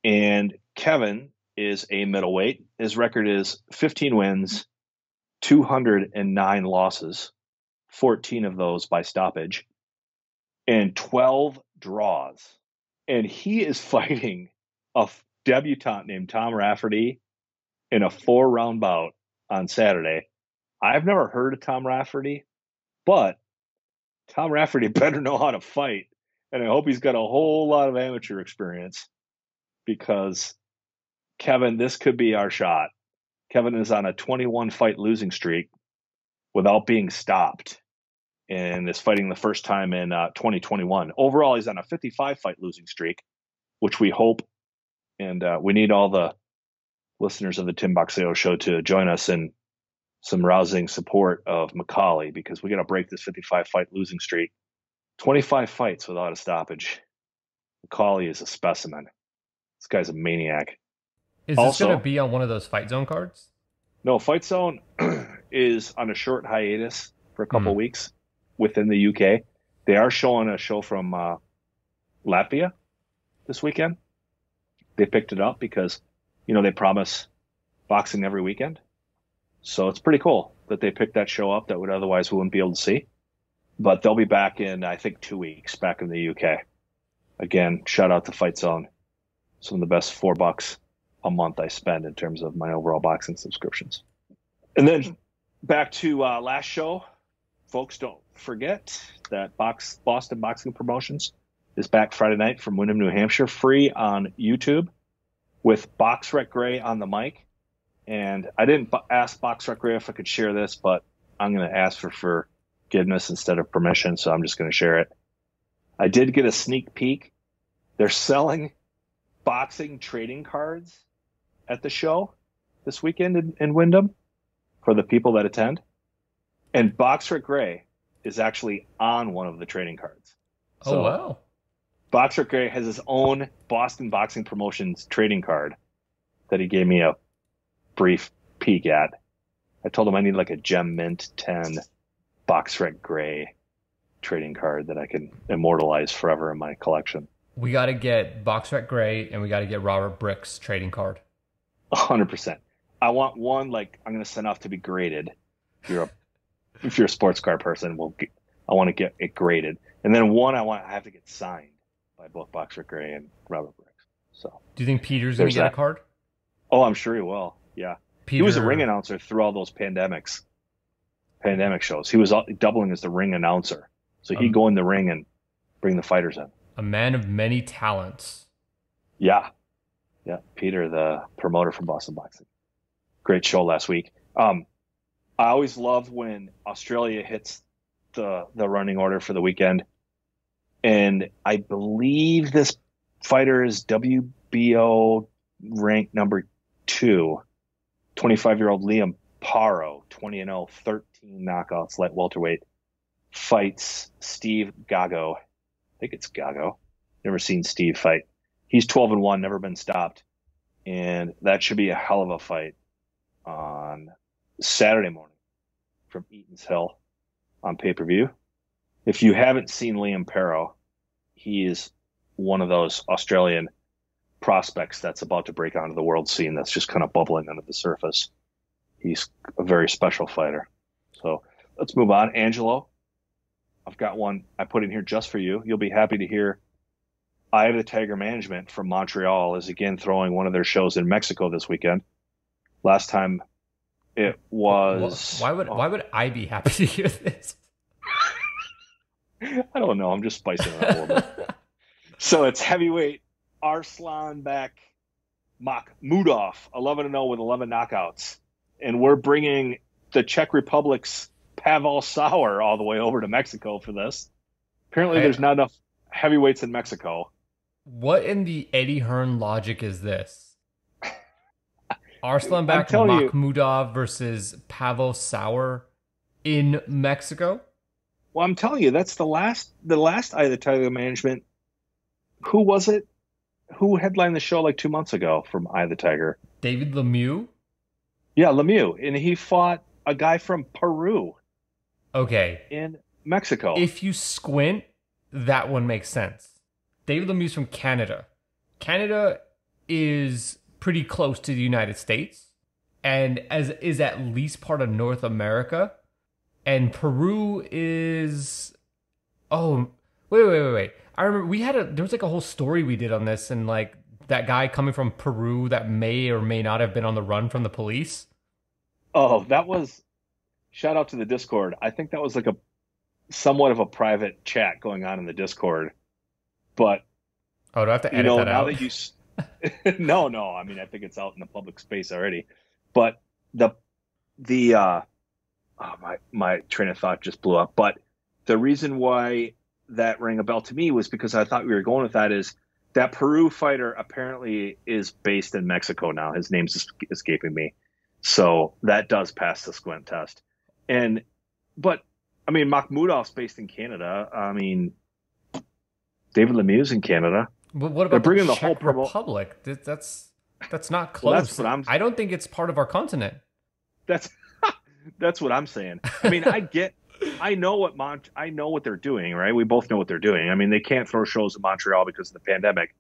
And Kevin is a middleweight. His record is 15 wins, 209 losses, 14 of those by stoppage, and 12 draws. And he is fighting a debutant named Tom Rafferty in a 4-round bout on Saturday. I've never heard of Tom Rafferty, but Tom Rafferty better know how to fight. And I hope he's got a whole lot of amateur experience, because Kevin, this could be our shot. Kevin is on a 21-fight losing streak without being stopped, and is fighting the first time in 2021. Overall, he's on a 55-fight losing streak, which we hope, and we need all the listeners of the Tim Boxeo show to join us in some rousing support of McCauley, because we got to break this 55-fight losing streak. 25 fights without a stoppage. McCauley is a specimen. This guy's a maniac. Is this going to be on one of those Fight Zone cards? No, Fight Zone is on a short hiatus for a couple weeks within the UK. They are showing a show from Latvia this weekend. They picked it up because, they promise boxing every weekend. So it's pretty cool that they picked that show up that would otherwise we wouldn't be able to see. But they'll be back in, I think, 2 weeks back in the UK. Again, shout out to Fight Zone. Some of the best $4 a month I spend in terms of my overall boxing subscriptions. And then back to last show, folks, don't forget that Boston Boxing Promotions is back Friday night from Windham, New Hampshire, free on YouTube with BoxRec Gray on the mic. And I didn't ask BoxRec Gray if I could share this, but I'm going to ask for forgiveness instead of permission, so I'm just going to share it. I did get a sneak peek. They're selling boxing trading cards at the show this weekend in Windham for the people that attend. And BoxRec Gray is actually on one of the trading cards. Oh, wow. BoxRec Gray has his own Boston Boxing Promotions trading card that he gave me a brief peek at. I told him I need like a Gem Mint 10 BoxRec Gray trading card that I can immortalize forever in my collection. We got to get BoxRec Gray, and we got to get Robert Brick's trading card. 100%. I want one, like, I'm going to send off to be graded. You're if you're a sports car person, I want to get it graded, and then one I have to get signed by both Boxer Gray and Robert Briggs. So, Do you think Peter's going to get a card? Oh, I'm sure he will. Yeah, he was a ring announcer through all those pandemic shows. He was doubling as the ring announcer, so he'd go in the ring and bring the fighters in. A man of many talents. Yeah. Peter, the promoter from Boston Boxing. Great show last week. I always love when Australia hits the running order for the weekend. And I believe this fighter is WBO ranked number 2, 25-year-old Liam Paro, 20-0, 13 knockouts, light welterweight, fights Steve Gago. I think it's Gago. Never seen Steve fight. He's 12-1, never been stopped. And that should be a hell of a fight on Saturday morning from Eaton's Hill on pay-per-view. If you haven't seen Liam Paro, he is one of those Australian prospects that's about to break onto the world scene that's just kind of bubbling under the surface. He's a very special fighter. So let's move on. Angelo, I've got one I put in here just for you. You'll be happy to hear Eye of the Tiger Management from Montreal is again throwing one of their shows in Mexico this weekend. Last time it was... Why would I be happy to hear this? I don't know. I'm just spicing it up a little bit. So it's heavyweight Arslanbek Makhmudov, 11-0 with 11 knockouts. And we're bringing the Czech Republic's Pavel Sauer all the way over to Mexico for this. Apparently there's not enough heavyweights in Mexico. What in the Eddie Hearn logic is this? Arslanbek Makhmudov versus Pavel Sauer in Mexico? Well, I'm telling you, that's the last Eye of the Tiger Management. Who was it? Who headlined the show like 2 months ago from Eye of the Tiger? David Lemieux? Yeah, Lemieux. And he fought a guy from Peru. Okay. In Mexico. If you squint, that one makes sense. David Lemieux's from Canada. Canada is pretty close to the United States and is at least part of North America. And Peru is... Oh, wait. I remember there was like a whole story we did on this, and like that guy coming from Peru that may or may not have been on the run from the police. Oh, that was... Shout out to the Discord. I think that was like somewhat of a private chat going on in the Discord. But... Oh, do I have to edit that out? Now that you... No. I mean, I think it's out in the public space already. But my train of thought just blew up. But the reason why that rang a bell to me was because I thought we were going with that is that Peru fighter apparently is based in Mexico now. His name's escaping me. So that does pass the squint test. But I mean, Makhmudov's based in Canada. I mean, David Lemieux's in Canada. But what about the Czech Republic? That's not close. Well, I don't think it's part of our continent. That's what I'm saying. I mean, I know what they're doing, right? We both know what they're doing. I mean, they can't throw shows in Montreal because of the pandemic,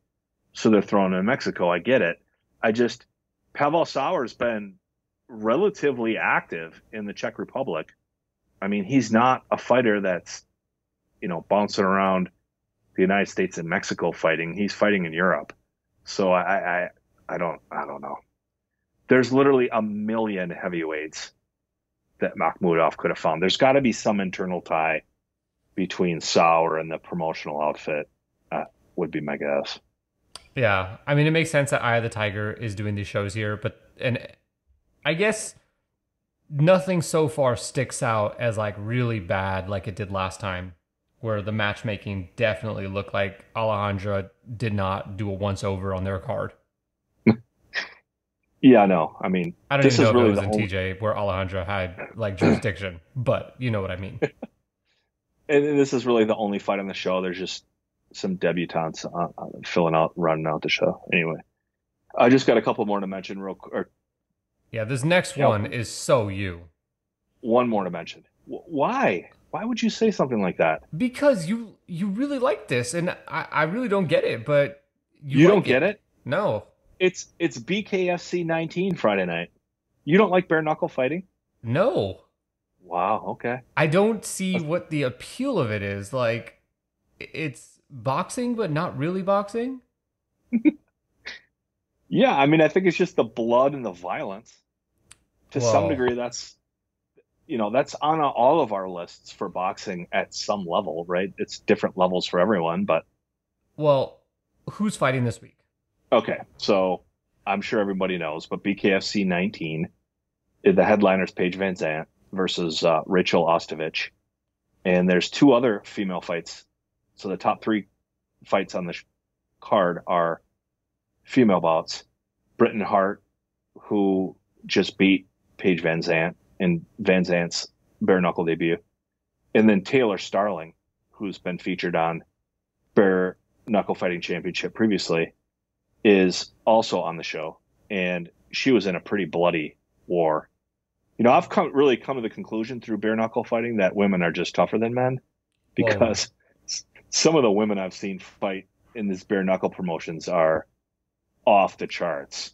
so they're throwing in Mexico. I get it. Pavel Sauer's been relatively active in the Czech Republic. I mean, he's not a fighter that's, bouncing around the United States and Mexico fighting. He's fighting in Europe. So I don't know. There's literally a million heavyweights that Makhmudov could have found. There's got to be some internal tie between Sauer and the promotional outfit, would be my guess. Yeah. I mean, it makes sense that Eye of the Tiger is doing these shows here, and I guess nothing so far sticks out as like really bad like it did last time, where the matchmaking definitely looked like Alejandra did not do a once-over on their card. Yeah, no. I mean, I don't even know if it was in TJ where Alejandra had like jurisdiction, but you know what I mean. And this is really the only fight on the show. There's just some debutantes running out the show. Anyway, I just got a couple more to mention real quick. Yeah, this next one is so you. One more to mention. Why? Why would you say something like that? Because you really like this, and I really don't get it, but you don't get it? No. It's BKFC 19 Friday night. You don't like bare knuckle fighting? No. Wow. Okay. I don't see what the appeal of it is. Like, it's boxing, but not really boxing. Yeah. I mean, I think it's just the blood and the violence. To some Well, degree, that's on all of our lists for boxing at some level, right? It's different levels for everyone, but well, who's fighting this week? okay. So I'm sure everybody knows, but BKFC 19, the headliners Paige Van Zant versus Rachel Ostovich, and there's two other female fights. So the top three fights on the card are female bouts. Britain Hart, who just beat Paige Van Zant in Van Zant's bare knuckle debut, and then Taylor Starling, who's been featured on Bare Knuckle Fighting Championship previously, is also on the show, and she was in a pretty bloody war. I've really come to the conclusion through bare knuckle fighting that women are just tougher than men Whoa. because some of the women I've seen fight in these bare knuckle promotions are off the charts,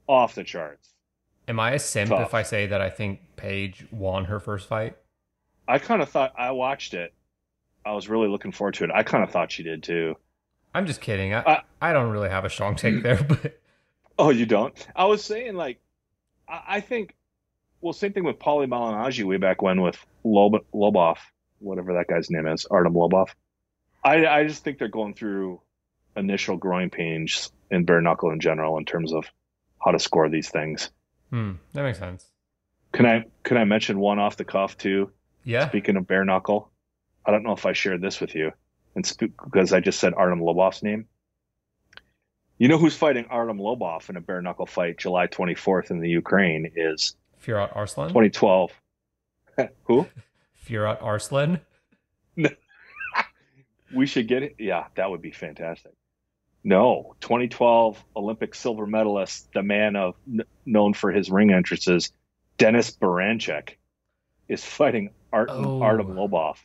off the charts. Am I a simp if I Tough. say that I think Paige won her first fight? I kind of thought I watched it. I was really looking forward to it. I kind of thought she did too. I'm just kidding. I, I, I don't really have a strong take there, but oh, you don't? I was saying like I think well, same thing with Paulie Malignaggi way back when with Lobov, whatever that guy's name is, Artem Lobov. I just think they're going through initial growing pains in bare knuckle in general in terms of how to score these things. that makes sense. Can I mention one off the cuff too? Yeah. Speaking of bare knuckle, I don't know if I shared this with you, and because I just said Artem Lobov's name. You know who's fighting Artem Lobov in a bare knuckle fight July 24th in the Ukraine is Firat Arslan? 2012. Who? Firat Arslan? We should get it. Yeah, that would be fantastic. No, 2012 Olympic silver medalist, the man known for his ring entrances, Denis Baranchek, is fighting Artem Oh. Lobov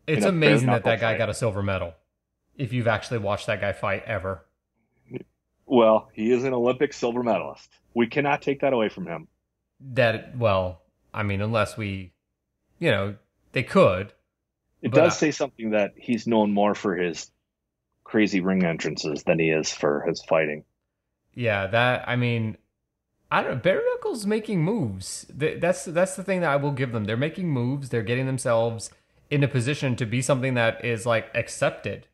in It's a bare amazing that knuckle that guy fight. got a silver medal. If you've actually watched that guy fight ever. Well, he is an Olympic silver medalist. We cannot take that away from him. Well, I mean, unless they could, It but does say something that he's known more for his crazy ring entrances than he is for his fighting. yeah, I mean, I don't know. Bare Knuckles making moves. That's the thing that I will give them. They're making moves. They're getting themselves in a position to be something that is like accepted.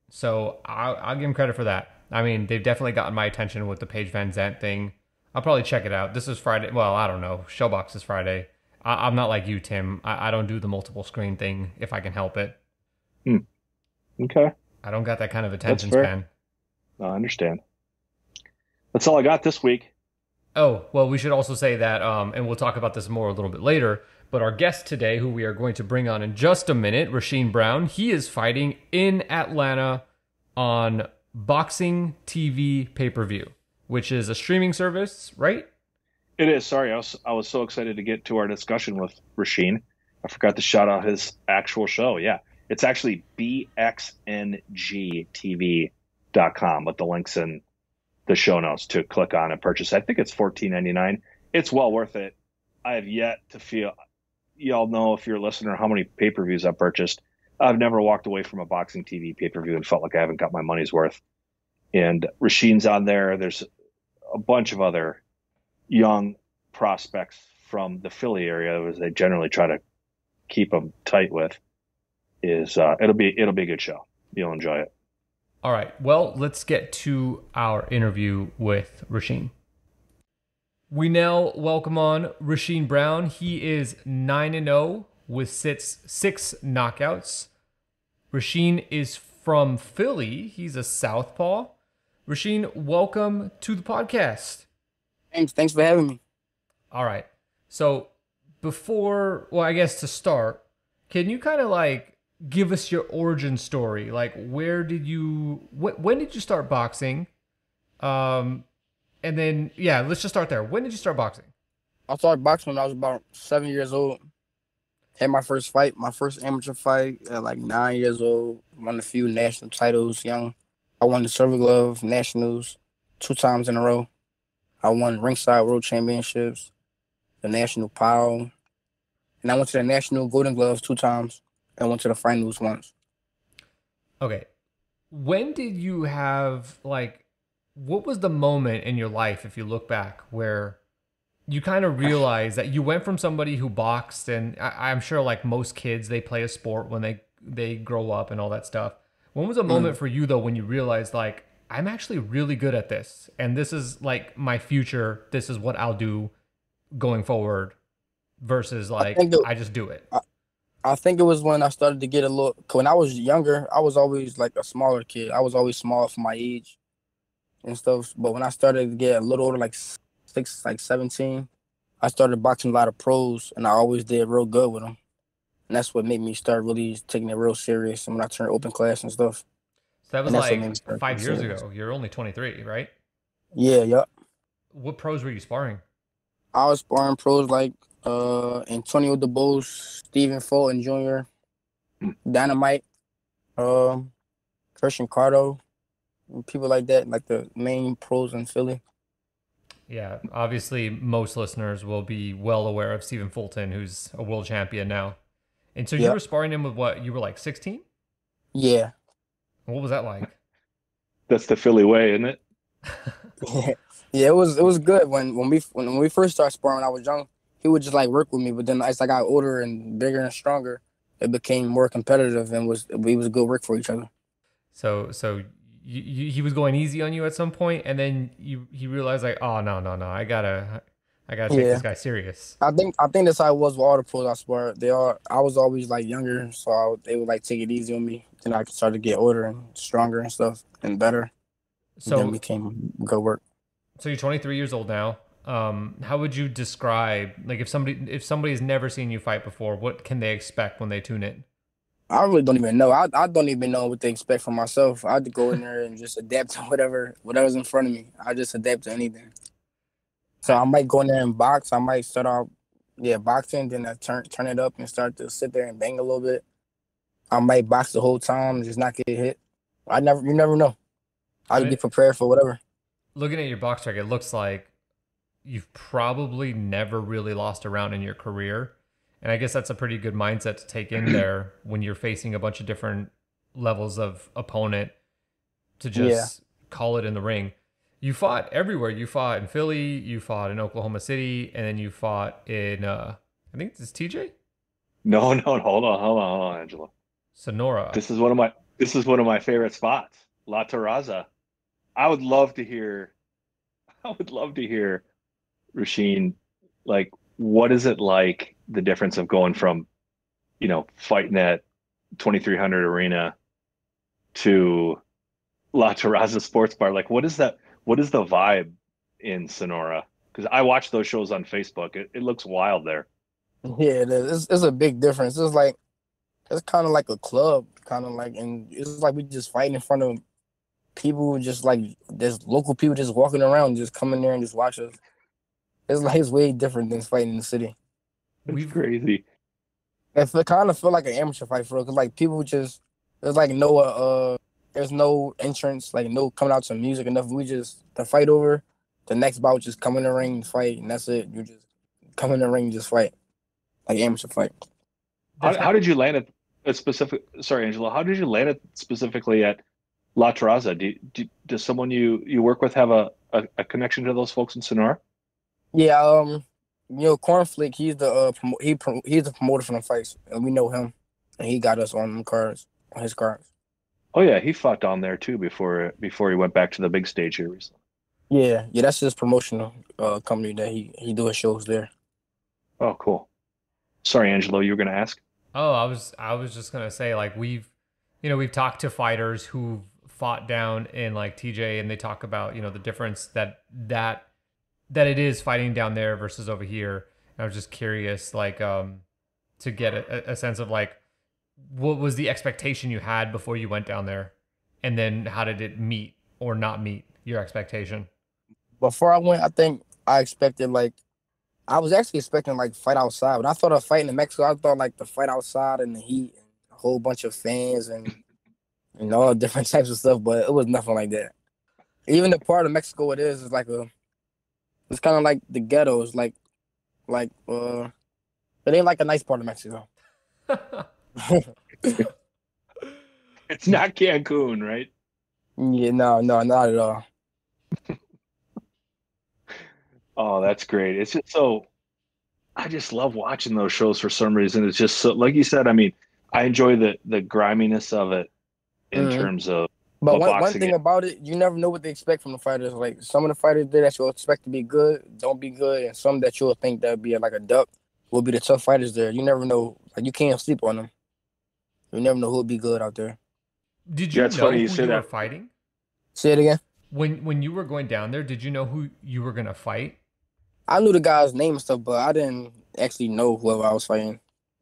So I'll give them credit for that. I mean, they've definitely gotten my attention with the Paige Van Zant thing. I'll probably check it out. This is Friday. Well, I don't know. Showbox is Friday. I'm not like you, Tim. I don't do the multiple screen thing if I can help it. Hmm. Okay, I don't got that kind of that's attention fair. span. No, I understand. That's all I got this week. Oh, well, we should also say that, and we'll talk about this more a little bit later, but our guest today, who we are going to bring on in just a minute, Rasheen Brown, he is fighting in Atlanta on Boxing TV pay-per-view, which is a streaming service, right? It is. Sorry, I was so excited to get to our discussion with Rasheen. I forgot to shout out his actual show. Yeah, it's actually bxngtv.com, but the link's in the show notes to click on and purchase. I think it's $14.99. It's well worth it. I have yet to feel. Y'all know if you're a listener how many pay-per-views I've purchased. I've never walked away from a Boxing TV pay-per-view and felt like I haven't got my money's worth. And Rasheen's on there. There's a bunch of other young prospects from the Philly area, as they generally try to keep them tight with. It'll be a good show. You'll enjoy it. All right, well, let's get to our interview with Rasheen. We now welcome on Rasheen Brown. He is 9-0 with six knockouts. Rasheen is from Philly. He's a southpaw. Rasheen, welcome to the podcast. Thanks for having me. All right. So I guess to start, can you kind of like give us your origin story? Like, when did you start boxing? And then, yeah, let's just start there. When did you start boxing? I started boxing when I was about 7 years old. Had my first fight, my first amateur fight at like 9 years old. Won a few national titles young. I won the Silver Glove Nationals 2 times in a row. I won Ringside World Championships, the National POW, And I went to the National Golden Gloves 2 times and went to the finals once. Okay. When did you have, like, what was the moment in your life, if you look back, where you kind of realize that you went from somebody who boxed, and I'm sure, like most kids, they play a sport when they grow up and all that stuff. When was a moment for you, though, when you realized, like, I'm actually really good at this, and this is, like, my future, this is what I'll do going forward, versus, like, I just do it? I think it was when I started to get a little. When I was younger, I was always like a smaller kid. I was always small for my age and stuff. But when I started to get a little older, like 17, I started boxing a lot of pros, and I always did real good with them. And that's what made me start really taking it real serious. And when I turned open class and stuff. So that was And that's what made me like start 5 taking it years serious. ago. You're only 23, right? Yeah, yep. What pros were you sparring? I was sparring pros like Antonio DeBose, Stephen Fulton Jr., Dynamite, Christian Cardo, people like that, like the main pros in Philly. Yeah, obviously most listeners will be well aware of Stephen Fulton, who's a world champion now. And so you Yep. were sparring him with what? You were like 16? Yeah. What was that like? That's the Philly way, isn't it? Yeah, it was good when we first started sparring when I was young. He would just like work with me, but then as I got older and bigger and stronger, it became more competitive and we was good work for each other. So he was going easy on you at some point, and then he realized, like, oh, no, I gotta take Yeah. this guy serious. I think that's how it was with all the pros I sparred. I was always like younger, so they would like take it easy on me. Then I started to get older and stronger and stuff and better. And then it So became good work. so you're 23 years old now. How would you describe, like, if somebody's never seen you fight before, what can they expect when they tune in? I really don't even know. I don't even know what to expect from myself. I had to go in there and just adapt to whatever's in front of me. I just adapt to anything. So I might go in there and box. I might start out, boxing. Then I turn it up and start to sit there and bang a little bit. I might box the whole time and just not get hit. You never know. I'd be prepared for whatever. Looking at your box track, it looks like you've probably never really lost a round in your career. And I guess that's a pretty good mindset to take in there when you're facing a bunch of different levels of opponent, to just call it in the ring. You fought everywhere. You fought in Philly, you fought in Oklahoma City, and then you fought in, I think it's TJ? No, hold on, Angela. Sonora. This is one of my favorite spots, La Terraza. I would love to hear Rasheen, like, what is it like, the difference of going from, fighting at 2300 Arena to La Terraza Sports Bar? Like, what is that? What is the vibe in Sonora? Because I watch those shows on Facebook. It looks wild there. Yeah, it is. It's a big difference. It's kind of like a club, and it's like we just fighting in front of people, just like there's local people just walking around, just coming there and just watch us. It's way different than fighting in the city. It's crazy. It kind of feel like an amateur fight for real, because like people just there's no entrance, like no coming out to music or nothing. We just the fight over, the next bout just come in the ring and fight, and that's it. You just come in the ring and just fight, like amateur fight. How did you land at a specific? Sorry, Angela. How did you land it specifically at La Terraza? Does someone you work with have a connection to those folks in Sonora? Yeah, Cornflake, he's the he's the promoter for the fights, and we know him, and he got us on his cards. Oh yeah, he fought down there too before he went back to the big stage here recently. Yeah, that's his promotional company that he do his shows there. Oh, cool. Sorry, Angelo, you were going to ask? Oh, I was just gonna say, like, we've talked to fighters who've fought down in, like, TJ, and they talk about, the difference that it is fighting down there versus over here. And I was just curious, like, to get a sense of, like, what was the expectation you had before you went down there, and then how did it meet or not meet your expectation? Before I went, I think I expected I was actually expecting fight outside. When I thought of fighting in Mexico, I thought the fight outside in the heat and a whole bunch of fans and all different types of stuff, but it was nothing like that. Even the part of Mexico it is it's kind of like the ghettos, It ain't like a nice part of Mexico. It's not Cancun, right? Yeah, no, not at all. Oh, that's great. It's just so I just love watching those shows for some reason. It's just so, like you said, I mean, I enjoy the griminess of it in Hmm. terms of But what one boxing thing is. about it, you never know what they expect from the fighters. Like some of the fighters there that you'll expect to be good, don't be good, and some that you'll think that'll be like a duck will be the tough fighters there. You never know. Like you can't sleep on them. You never know who'll be good out there. Did Yeah, you it's funny know you who say you were that. fighting? Say it again. When you were going down there, did you know who you were gonna fight? I knew the guy's name and stuff, but I didn't actually know whoever I was fighting.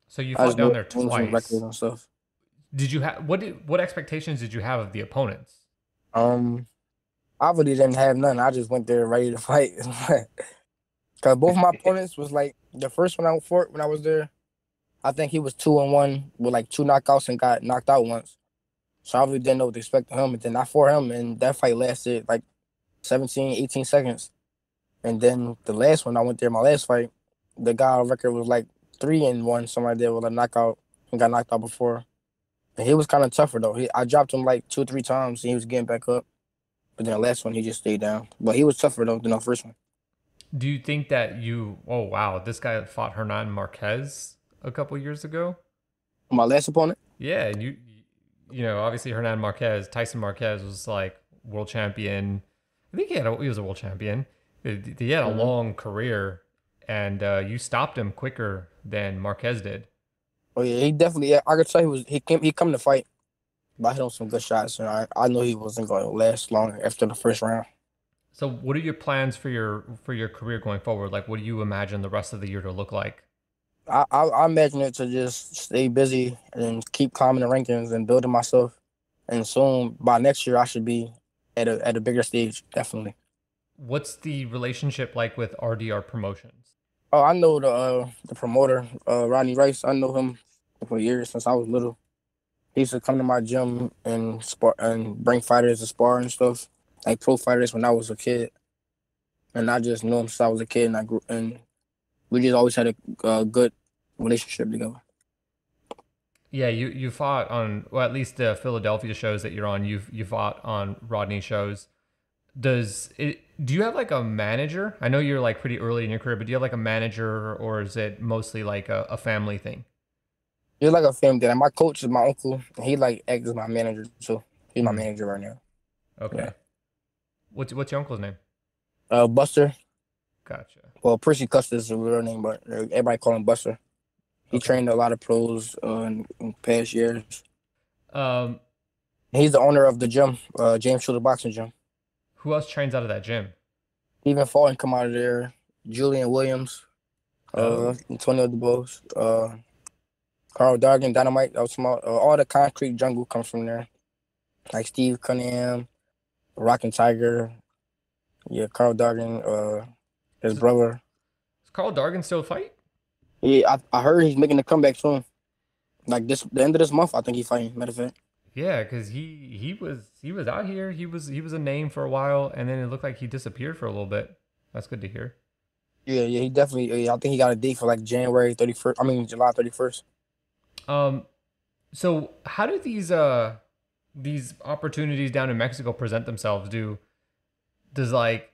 So you I fought just down knew there names and records twice. and stuff. Did you have what expectations did you have of the opponents? Um, I really didn't have none. I just went there ready to fight. Cause both my opponents was like the first one I fought when I was there. I think he was 2-1 with like 2 knockouts and got knocked out once. So I really didn't know what to expect of him. And then I fought him, and that fight lasted like 17, 18 seconds. And then the last one I went there, my last fight, the guy on record was like 3-1, something like that, with a knockout and got knocked out before. And he was kind of tougher though. I dropped him like 2 or 3 times, and he was getting back up. But then the last one, he just stayed down. But he was tougher though than the first one. Do you think that you? Oh wow, this guy fought Hernan Marquez a couple years ago. My last opponent, Yeah, and you know, obviously Hernan Marquez, Tyson Marquez was like world champion. I think he was a world champion. He had a mm-hmm. long career, and you stopped him quicker than Marquez did. Oh yeah, he definitely. Yeah, I could tell he come to fight. But I hit on some good shots, and I knew he wasn't going to last long after the first round. So, what are your plans for your career going forward? Like, what do you imagine the rest of the year to look like? I imagine it to just stay busy and keep climbing the rankings and building myself. And soon, by next year, I should be at a bigger stage, definitely. What's the relationship like with RDR Promotions? Oh, I know the promoter, Rodney Rice. I know him for years since I was little. He used to come to my gym and spar and bring fighters to spar and stuff, like pro fighters when I was a kid. And I just knew him since I was a kid, and I grew and we just always had a good relationship together. Yeah, you fought on, well, at least the Philadelphia shows that you're on. You fought on Rodney shows. Do you have like a manager? I know you're like pretty early in your career, but do you have like a manager, or is it mostly like a family thing? He's like a family dad. My coach is my uncle, and he like acts as my manager too. He's my Hmm. manager right now. Okay. Yeah. What's your uncle's name? Buster. Gotcha. Well, Percy Custer's is his real name, but everybody call him Buster. He Okay. trained a lot of pros in past years. Um, He's the owner of the gym, James Shooter Boxing Gym. who else trains out of that gym? Stephen Fulton come out of there. Julian Williams, Oh, Antonio DeBose, Carl Dargan, Dynamite. That was small. All the concrete jungle comes from there. Like Steve Cunningham, Rockin' Tiger. Yeah, Carl Dargan, his does brother. Carl Dargan still fight? Yeah, I heard he's making a comeback soon. Like the end of this month, I think he's fighting. Matter of fact. Yeah, because he was out here. He was a name for a while, and then it looked like he disappeared for a little bit. That's good to hear. Yeah, he definitely. Yeah, I think he got a date for like January 31st. I mean July 31st. Um, so how do these opportunities down in Mexico present themselves? Does like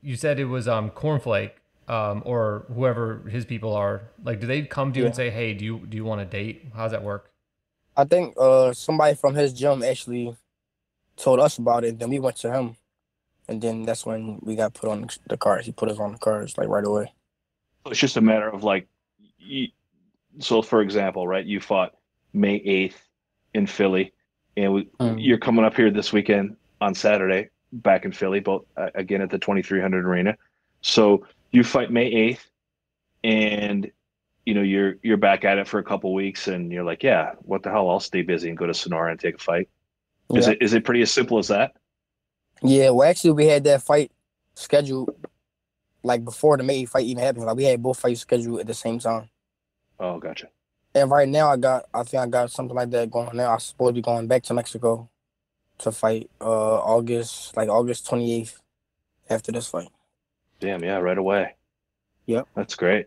you said it was Cornflake or whoever his people are, like, do they come to you and Yeah, say, hey, do you want to date? How's that work? I think somebody from his gym actually told us about it. Then we went to him, and then that's when we got put on the cards. He put us on the cards like right away. So it's just a matter of like, you, so for example, right? You fought May 8th in Philly, and Mm. you're coming up here this weekend on Saturday back in Philly, both again at the 2300 Arena. So you fight May 8th, and you're back at it for a couple weeks, and you're like, yeah, what the hell? I'll stay busy and go to Sonora and take a fight. Is Yeah, it pretty as simple as that? yeah. Well, actually, we had that fight scheduled like before the May fight even happened. Like we had both fights scheduled at the same time. Oh, gotcha. And right now, I think I got something like that going on now. I'm supposed to be going back to Mexico to fight August 28th after this fight. Damn, yeah, right away. Yep. That's great.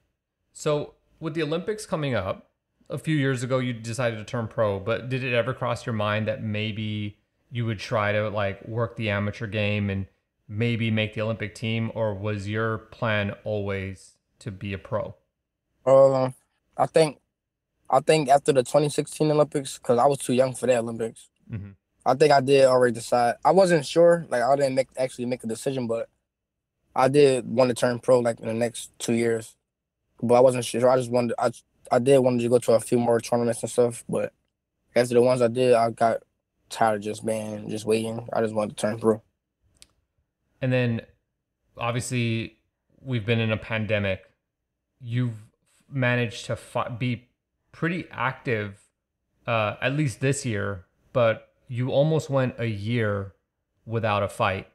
So with the Olympics coming up, a few years ago you decided to turn pro, but did it ever cross your mind that maybe you would try to like work the amateur game and maybe make the Olympic team, or was your plan always to be a pro? Uh, I think I think after the 2016 Olympics, because I was too young for that Olympics. Hmm. I think I did already decide. I wasn't sure, like I didn't actually make a decision, but I did want to turn pro like in the next 2 years. But I wasn't sure. I just wanted I did want to go to a few more tournaments and stuff, but after the ones I did, I got tired of just waiting. I just wanted to turn pro. And then obviously we've been in a pandemic. You've managed to be pretty active, at least this year, but you almost went a year without a fight,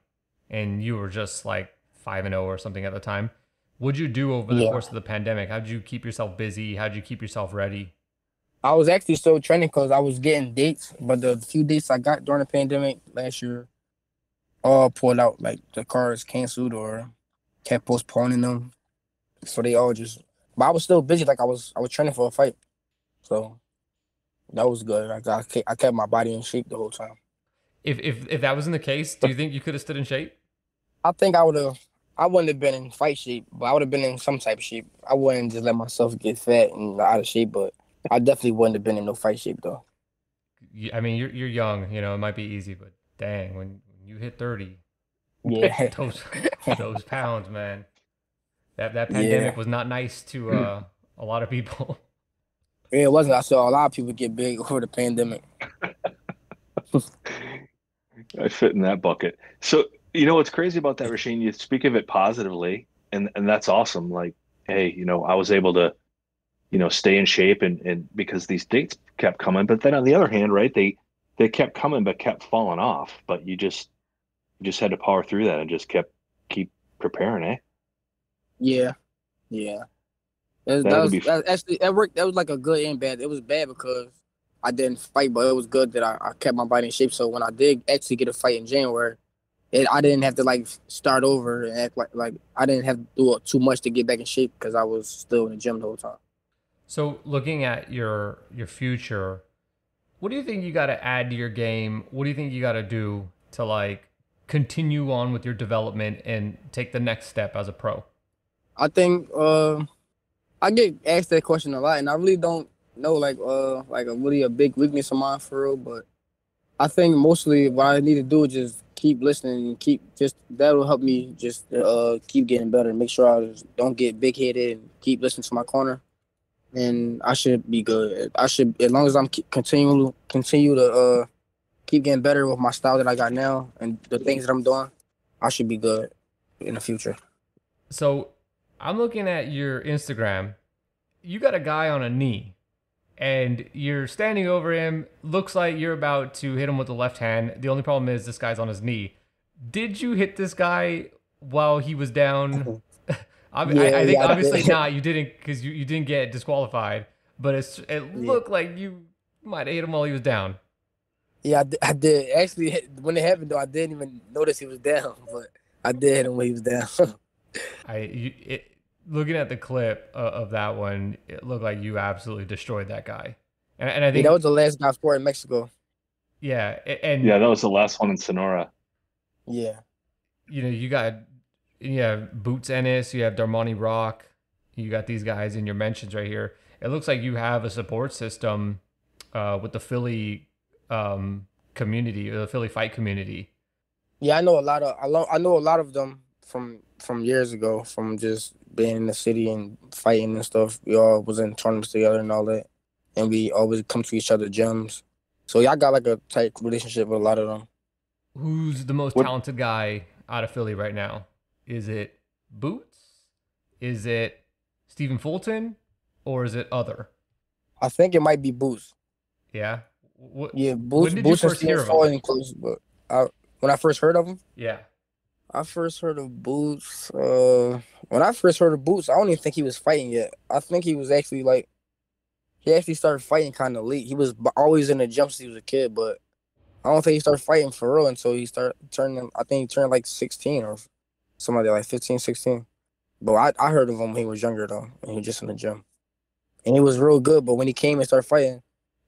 and you were just like 5-0 or something at the time. What'd you do over the course of the pandemic? How'd you keep yourself busy? How'd you keep yourself ready? I was actually still training because I was getting dates, but the few dates I got during the pandemic last year all pulled out. Like the cars canceled or kept postponing them, so they all just. But I was still busy. Like I was training for a fight, so that was good. I kept my body in shape the whole time. If that wasn't the case, do you think you could have stood in shape? I think I would have. I wouldn't have been in fight shape, but I would have been in some type of shape. I wouldn't just let myself get fat and out of shape, but I definitely wouldn't have been in no fight shape though. I mean, you're young, you know, it might be easy, but dang, when you hit 30, Yeah, those pounds, man. That pandemic was not nice to a lot of people. yeah, it wasn't. I saw a lot of people get big over the pandemic. I fit in that bucket. So, you know what's crazy about that, Rasheen? You speak of it positively, and that's awesome. Like, hey, I was able to, stay in shape and because these dates kept coming. But then on the other hand, right, they kept coming but kept falling off. But you just had to power through that and just keep preparing, eh? Yeah, yeah. That worked. That was like a good and bad. It was bad because I didn't fight, but it was good that I kept my body in shape. So when I did actually get a fight in January, I didn't have to like start over and act like I didn't have to do too much to get back in shape because I was still in the gym the whole time. So looking at your future, what do you think you got to add to your game? What do you think you got to do to like continue on with your development and take the next step as a pro? I think I get asked that question a lot, and I really don't know like a really a big weakness of mine for real. But I think mostly what I need to do is just keep listening and that'll help me just keep getting better and make sure I just don't get big headed and keep listening to my corner. And I should be good. I should, as long as I'm continue to keep getting better with my style that I got now and the things that I'm doing, I should be good in the future. So I'm looking at your Instagram. You got a guy on a knee and you're standing over him. Looks like you're about to hit him with the left hand. The only problem is this guy's on his knee. Did you hit this guy while he was down? I think obviously not. You didn't, because you didn't get disqualified. But it looked like you might have hit him while he was down. Yeah, I did. Actually, when it happened, though, I didn't even notice he was down. But I did hit him when he was down. Looking at the clip of that one, it looked like you absolutely destroyed that guy. And I think that was the last guy scored in Mexico. Yeah, yeah, that was the last one in Sonora. Yeah. You have Boots Ennis, you have Darmani Rock, you got these guys in your mentions right here. It looks like you have a support system with the Philly community, or the Philly fight community. Yeah, I know a lot of them from years ago, from just being in the city and fighting and stuff. We all was in tournaments together and all that, and we always come to each other gyms. So yeah, I got like a tight relationship with a lot of them. Who's the most talented guy out of Philly right now? Is it Boots? Is it Stephen Fulton? Or is it other? I think it might be Boots. Yeah? Yeah, Boots. When did you first hear of him? Close, but when I first heard of him? Yeah. I first heard of Boots. When I first heard of Boots, I don't even think he was fighting yet. I think he was actually he actually started fighting kind of late. He was always in the gym since he was a kid, but I don't think he started fighting for real until he started turning. I think he turned like 16 or something like that, like 15, 16. But I heard of him when he was younger though, and he was just in the gym. and he was real good. But when he came and started fighting,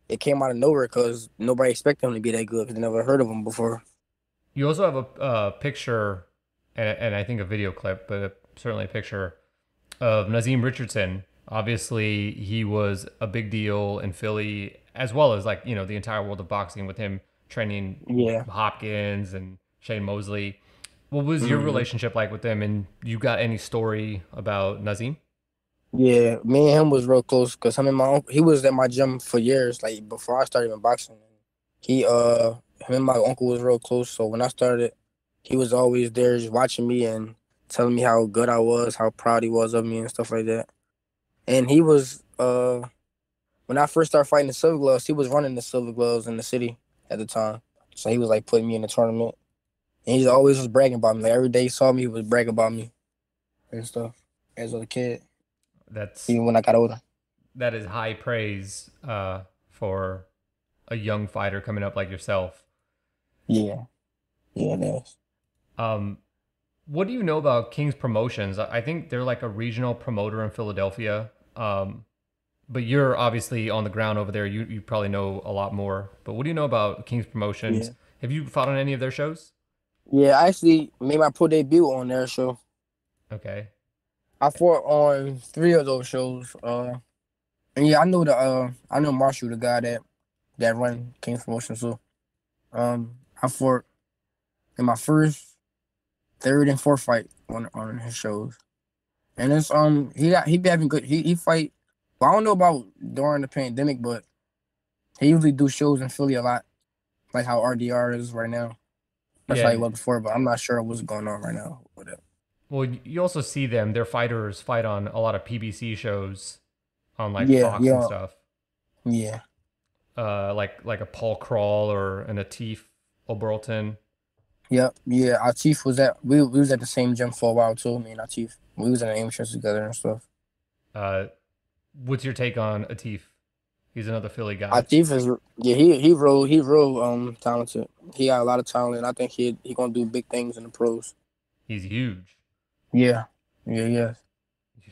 it came out of nowhere because nobody expected him to be that good because they never heard of him before. You also have a picture, and I think a video clip, but certainly a picture of Nazim Richardson. Obviously, he was a big deal in Philly, as well as like the entire world of boxing with him training Yeah. Hopkins and Shane Mosley. What was your Mhm. relationship like with them? And you got any story about Nazim? Yeah, me and him was real close because him and my uncle, he was at my gym for years, like before I started even boxing. He him and my uncle was real close, so when I started, he was always there just watching me and telling me how good I was, how proud he was of me and stuff like that. And he was when I first started fighting the Silver Gloves, he was running the Silver Gloves in the city at the time. So he was like putting me in the tournament. And he always was bragging about me. Like every day he saw me, he was bragging about me and stuff as a kid. That's Even when I got older. that is high praise for a young fighter coming up like yourself. Yeah. Yeah, it is. Um, what do you know about King's Promotions? I think they're like a regional promoter in Philadelphia. But you're obviously on the ground over there. You probably know a lot more. But what do you know about King's Promotions? Yeah. Have you fought on any of their shows? Yeah, I actually made my pro debut on their show. Okay. I fought on 3 of those shows. And yeah, I know Marshall, the guy that run King's Promotions. So I fought in my first, third, and fourth fight on his shows. And it's he be having good he fight. Well, I don't know about during the pandemic, but he usually do shows in Philly a lot, like how RDR is right now. That's Yeah. how he was before, but I'm not sure what's going on right now with it. Well, you also see them. Their fighters fight on a lot of PBC shows on like Yeah, Fox and yeah, stuff. yeah. Like a Paul Crawl or an Atif Oberlton. Yep, yeah. Our chief was at we was at the same gym for a while too. Me and our chief, we was in the amateurs together and stuff. Uh, what's your take on Atif? He's another Philly Our guy. chief is he real talented. He got a lot of talent. I think he gonna do big things in the pros. He's huge. Yeah, yeah, yeah.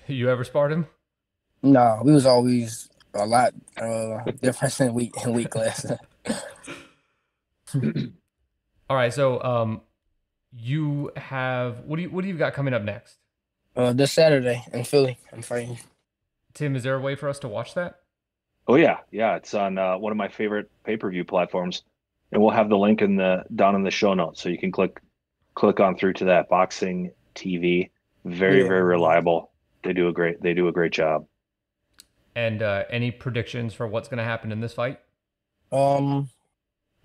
You ever sparred him? No, we was always a lot different in weight class. All right, so you have what do you got coming up next? This Saturday in Philly, I'm fighting. Tim, is there a way for us to watch that? Oh yeah, yeah. It's on one of my favorite pay-per-view platforms, and we'll have the link in the down in the show notes, so you can click on through to that. Boxing TV, very Yeah. very reliable. They do a great job. And any predictions for what's going to happen in this fight? The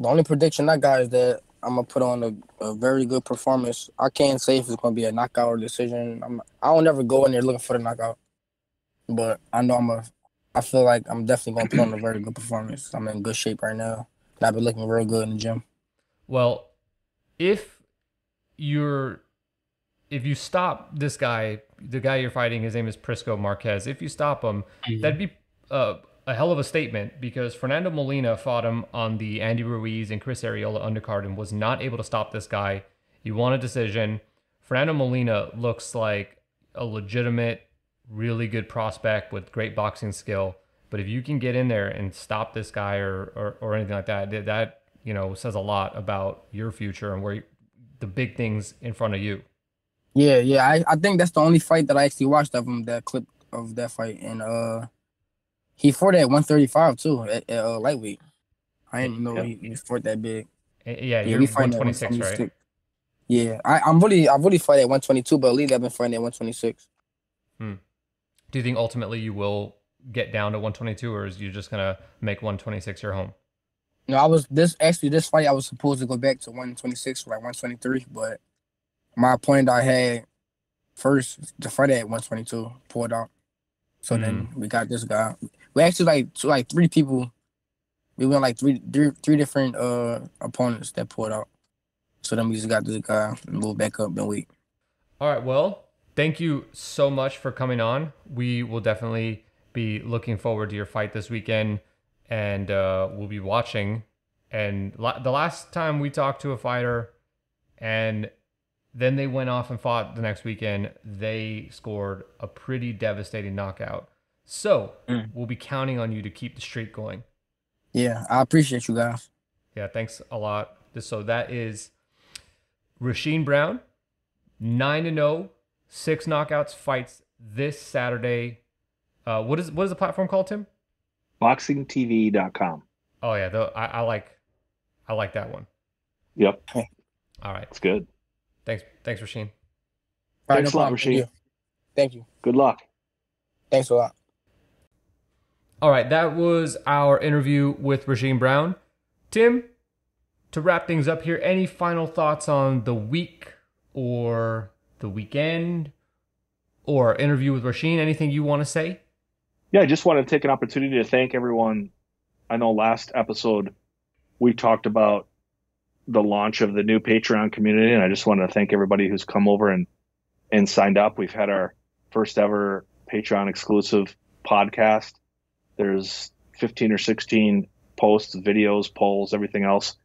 only prediction I got is that I'm gonna put on a very good performance. I can't say if it's gonna be a knockout or decision. I don't ever go in there looking for the knockout, but I know I feel like I'm definitely gonna put on a very good performance. I'm in good shape right now, and I've been looking real good in the gym. Well, if you're if you stop this guy, the guy you're fighting, his name is Prisco Marquez. If you stop him, that'd be a hell of a statement because Fernando Molina fought him on the Andy Ruiz and Chris Arreola undercard and was not able to stop this guy. He won a decision. Fernando Molina looks like a legitimate, really good prospect with great boxing skill. But if you can get in there and stop this guy or anything like that, that says a lot about your future and the big things in front of you. Yeah, yeah. I think that's the only fight that I actually watched of him. That clip of that fight, and he fought at 135 too at lightweight. I didn't know Yeah. he fought that big. Yeah, Yeah, you're we fighting at 126, right? 126. Yeah, I really fight at 122, but lately I've been fighting at 126. Do you think ultimately you will get down to 122, or is you just gonna make 126 your home? No, this fight I was supposed to go back to 126 or like 123, but my opponent I had first the fight at 122 pulled out. So then we got this guy. We actually like 3 people. We went like three different opponents that pulled out. So then we just got this guy and moved back up and wait. All right, well, thank you so much for coming on. We will definitely be looking forward to your fight this weekend, and we'll be watching. And the last time we talked to a fighter, and then they went off and fought the next weekend, they scored a pretty devastating knockout. So we'll be counting on you to keep the streak going. Yeah, I appreciate you guys. Yeah, thanks a lot. So that is Rasheen Brown, 9-0, 6 knockouts, fights this Saturday. What is the platform called, Tim? BoxingTV.com. Oh yeah, I like that one. Yep. All right. It's good. Thanks, Rasheen. Thanks a lot, Rasheen. Thank you. Good luck. Thanks a lot. All right, that was our interview with Rasheen Brown. Tim, to wrap things up here, any final thoughts on the week or the weekend or interview with Rasheen? Anything you want to say? Yeah, I just want to take an opportunity to thank everyone. I know last episode we talked about the launch of the new Patreon community, and I just want to thank everybody who's come over and signed up. We've had our first ever Patreon exclusive podcast. There's 15 or 16 posts, videos, polls, everything else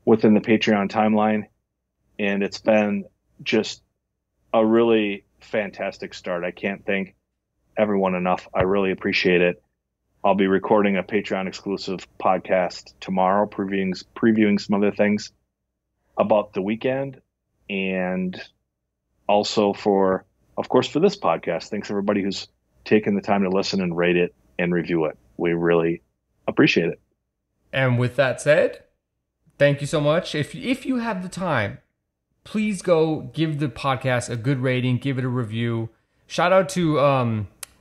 within the Patreon timeline. And it's been just a really fantastic start. I can't thank everyone enough. I really appreciate it. I'll be recording a Patreon exclusive podcast tomorrow, previewing some other things about the weekend. And also for this podcast. Thanks everybody who's taken the time to listen and rate it and review it. We really appreciate it. And with that said, thank you so much. If you have the time, please go give the podcast a good rating, give it a review. Shout out to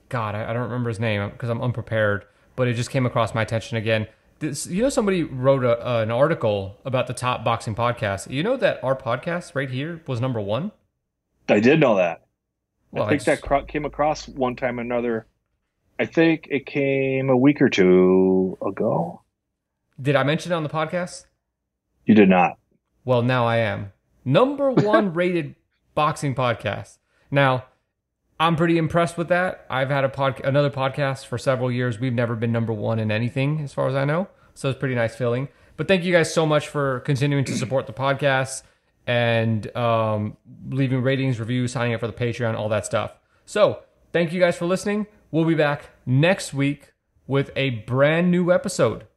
God, I don't remember his name because I'm unprepared, but it just came across my attention again. Somebody wrote an article about the top boxing podcasts. You know that our podcast right here was number 1? I did know that. Well, I think that came across one time or another. I think it came a week or two ago. Did I mention it on the podcast? You did not. Well, now I am. Number 1 rated boxing podcast. Now, I'm pretty impressed with that. I've had another podcast for several years. We've never been number 1 in anything, as far as I know. So it's a pretty nice feeling. But thank you guys so much for continuing to support the podcast and leaving ratings, reviews, signing up for the Patreon, all that stuff. So thank you guys for listening. We'll be back next week with a brand new episode.